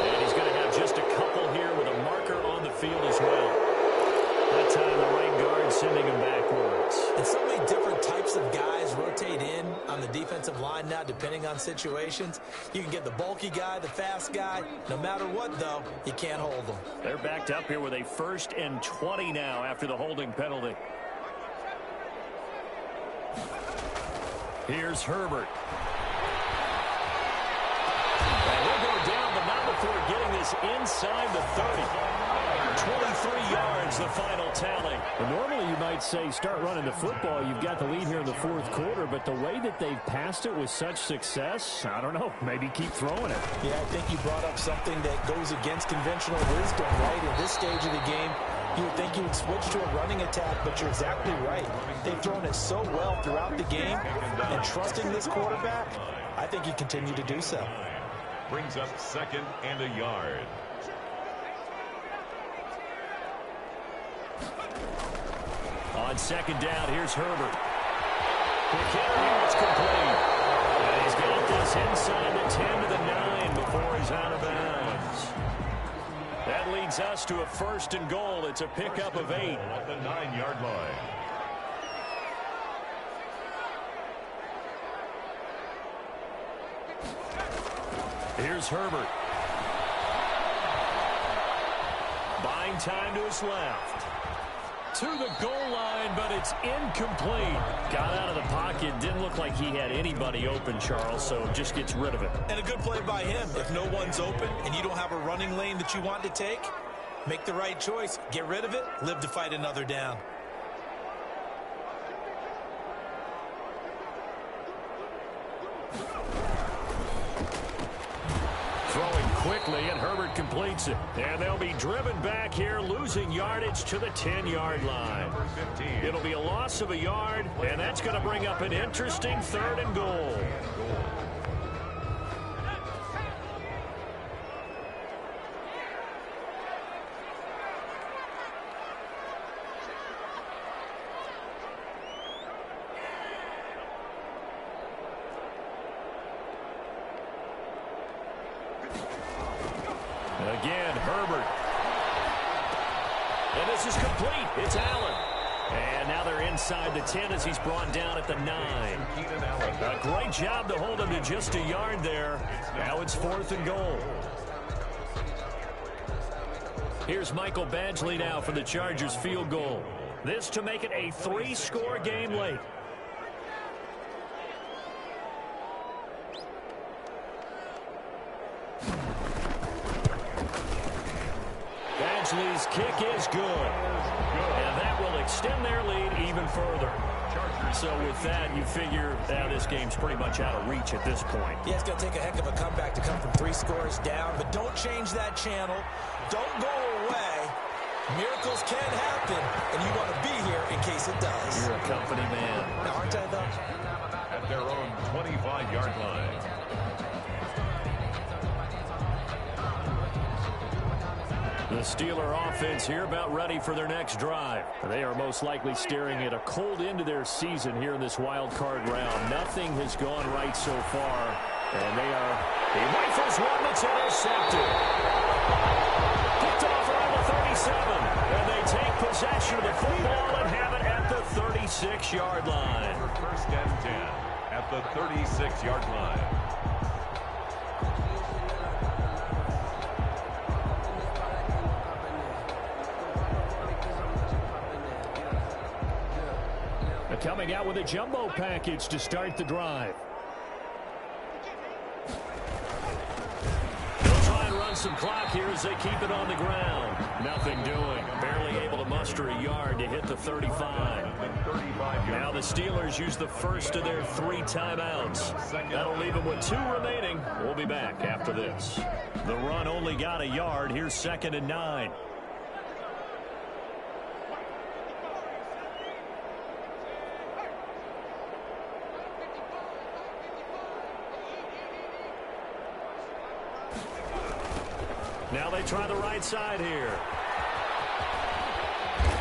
And he's going to have just a couple here with a marker on the field as well. That time the right guard sending him backwards. And so many different types of guys rotate in on the defensive line now, depending on situations. You can get the bulky guy, the fast guy. No matter what, though, you can't hold them. They're backed up here with a 1st and 20 now after the holding penalty. Here's Herbert. And he'll go down, but not before getting this inside the 30. 23 yards, the final tally. Well, normally you might say start running the football. You've got the lead here in the fourth quarter, but the way that they've passed it with such success, I don't know, maybe keep throwing it. Yeah, I think you brought up something that goes against conventional wisdom, right? In this stage of the game, you would think you would switch to a running attack, but you're exactly right. They've thrown it so well throughout the game, and trusting this quarterback, I think you continue to do so. Brings up 2nd and a yard. On 2nd down, here's Herbert. It's complete. And he's got this inside the 10 to the 9 before he's out of bounds. That leads us to a 1st and goal. It's a pickup of 8. At the 9-yard line. Here's Herbert. Buying time to his left. To the goal line, but it's incomplete. Got out of the pocket. Didn't look like he had anybody open, Charles, so just gets rid of it. And a good play by him. If no one's open and you don't have a running lane that you want to take, make the right choice. Get rid of it. Live to fight another down. Throwing quickly, and Herbert completes it. And they'll be driven back here, losing yardage to the 10-yard line. It'll be a loss of a yard, and that's going to bring up an interesting 3rd and goal. Again, Herbert. And this is complete. It's Allen. And now they're inside the 10 as he's brought down at the 9. A great job to hold him to just a yard there. Now it's 4th and goal. Here's Michael Badgley now for the Chargers field goal. This to make it a 3-score game late. Badgley's kick is good. And that will extend their lead even further. So with that, you figure this game's pretty much out of reach at this point. Yeah, it's going to take a heck of a comeback to come from 3 scores down, but don't change that channel. Don't go away. Miracles can happen, and you want to be here in case it does. You're a company man. Now, aren't I, though? At their own 25-yard line. The Steeler offense here about ready for their next drive. They are most likely staring at a cold end to their season here in this wild card round. Nothing has gone right so far. And he rifles one that's intercepted. Picked off around the 37. And they take possession of the football and have it at the 36-yard line. 1st and 10 at the 36-yard line. Coming out with a jumbo package to start the drive. They'll try and run some clock here as they keep it on the ground. Nothing doing. Barely able to muster a yard to hit the 35. Now the Steelers use the first of their 3 timeouts. That'll leave them with 2 remaining. We'll be back after this. The run only got a yard. Here's 2nd and 9. Now they try the right side here.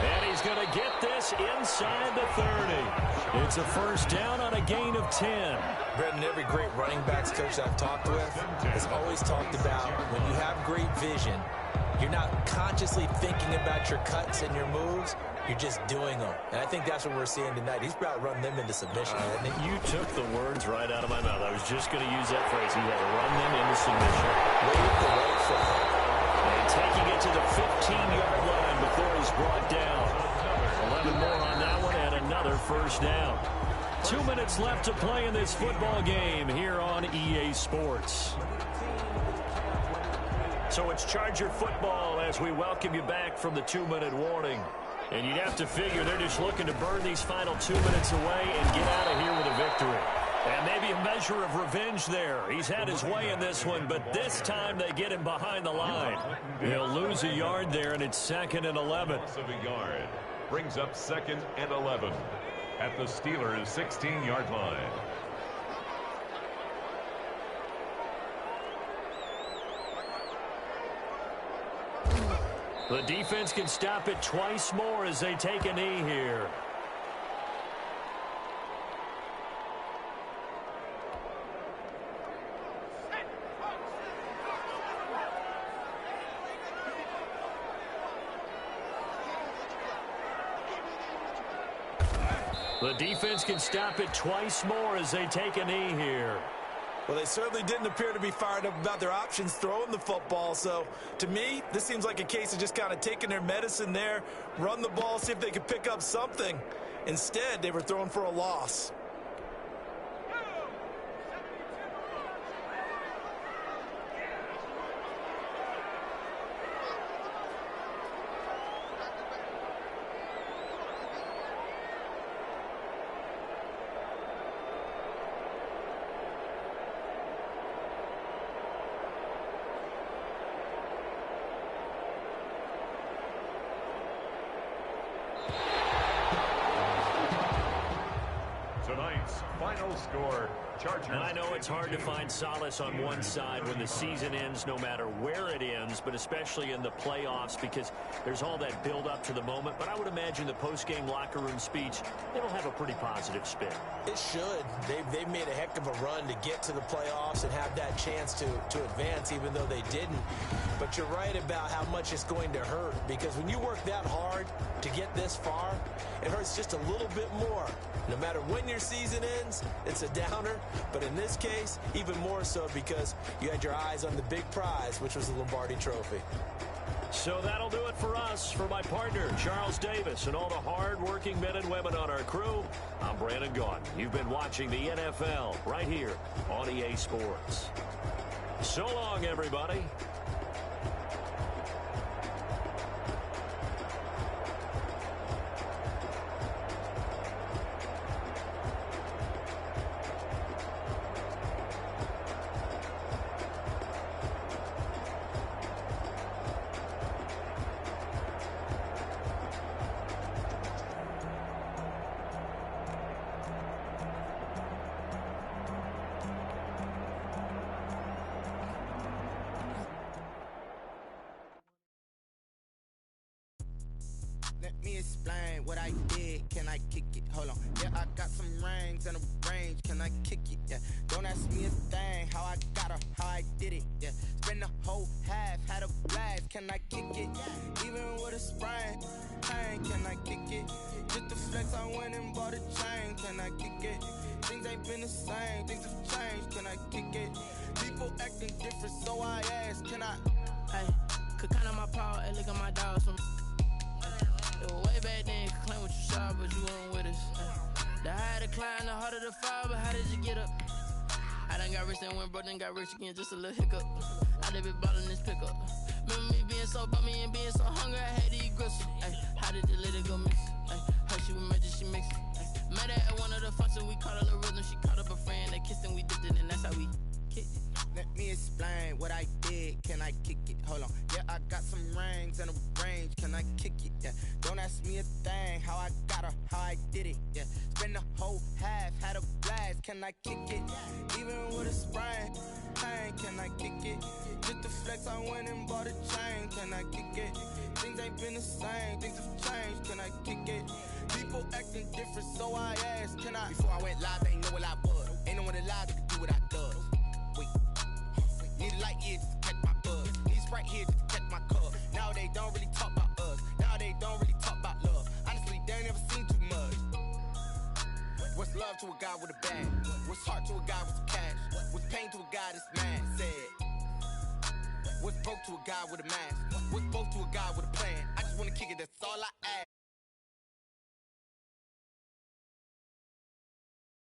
And he's going to get this inside the 30. It's a 1st down on a gain of 10. Brendan, every great running backs coach I've talked with has always talked about when you have great vision, you're not consciously thinking about your cuts and your moves. You're just doing them. And I think that's what we're seeing tonight. He's about running them into submission, hasn't he? You took the words right out of my mouth. I was just going to use that phrase. He had to run them into submission. Wave the right flag. And taking it to the 15-yard line before he's brought down. 11 more on that one and another 1st down. 2 minutes left to play in this football game here on EA Sports. So it's Charger football as we welcome you back from the 2-minute warning. And you'd have to figure they're just looking to burn these final 2 minutes away and get out of here with a victory. And maybe a measure of revenge there. He's had his way in this one, but this time they get him behind the line. They'll lose a yard there, and it's 2nd and 11. Loss of a yard brings up 2nd and 11 at the Steelers' 16-yard line. The defense can stop it twice more as they take a knee here. The defense can stop it twice more as they take a knee here. Well, they certainly didn't appear to be fired up about their options throwing the football. So, to me, this seems like a case of just kind of taking their medicine there, run the ball, see if they could pick up something. Instead, they were throwing for a loss. Tonight's final score, Chargers. And I know it's hard to find solace on one side when the season ends, no matter where it ends, but especially in the playoffs because there's all that build up to the moment. But I would imagine the post-game locker room speech, it'll have a pretty positive spin. It should. They've made a heck of a run to get to the playoffs and have that chance to advance, even though they didn't. But you're right about how much it's going to hurt, because when you work that hard to get this far, it hurts just a little bit more. No matter when your season ends, it's a downer. But in this case, even more so because you had your eyes on the big prize, which was the Lombardi Trophy. So that'll do it for us. For my partner, Charles Davis, and all the hard-working men and women on our crew, I'm Brandon Gaudin. You've been watching the NFL right here on EA Sports. So long, everybody. Let me explain what I did. Can I kick it? Hold on. Yeah, I got some rings and a range. Can I kick it? Yeah. Don't ask me a thing. How I got her, how I did it. Yeah. Spend the whole half, had a blast. Can I kick it? Even with a sprain. Pain, can I kick it? Just the flex, I went and bought a chain. Can I kick it? Things ain't been the same. Things have changed. Can I kick it? People acting different, so I ask. Can I? Hey, could count on my power and look at my dogs from. It was way back then, you could claim what you saw, but you weren't with us. The higher the climb, the harder the fall, but how did you get up? I done got rich and went broke, then got rich again, just a little hiccup. I done been ballin' this pickup. Remember me being so bummy and being so hungry, I had to eat gristle. Ay, how did the lady go miss? Ay, her she was magic, she mixed. Met her at one of the functions, we caught a little rhythm, she caught up a friend, they kissed and we dipped it, and that's how we kicked it. Let me explain what I did. Can I kick it? Hold on. Yeah, I got some rings and a range. Can I kick it? Yeah. Don't ask me a thing. How I got her, how I did it. Yeah. Spend the whole half, had a blast. Can I kick it? Even with a sprain. Pain, can I kick it? Just the flex, I went and bought a chain. Can I kick it? Things ain't been the same. Things have changed. Can I kick it? People acting different, so I asked. Can I? Before I went live, they ain't know what I was. Ain't no one alive that could do what I does. Need a light here just to catch my buzz. Need Sprite here just to catch my cup. Now they don't really talk about us. Now they don't really talk about love. Honestly, they ain't never seen too much. What's love to a guy with a bag? What's heart to a guy with some cash? What's pain to a guy that's mad? Said. What's broke to a guy with a mask? What's both to a guy with a plan? I just wanna kick it, that's all I ask.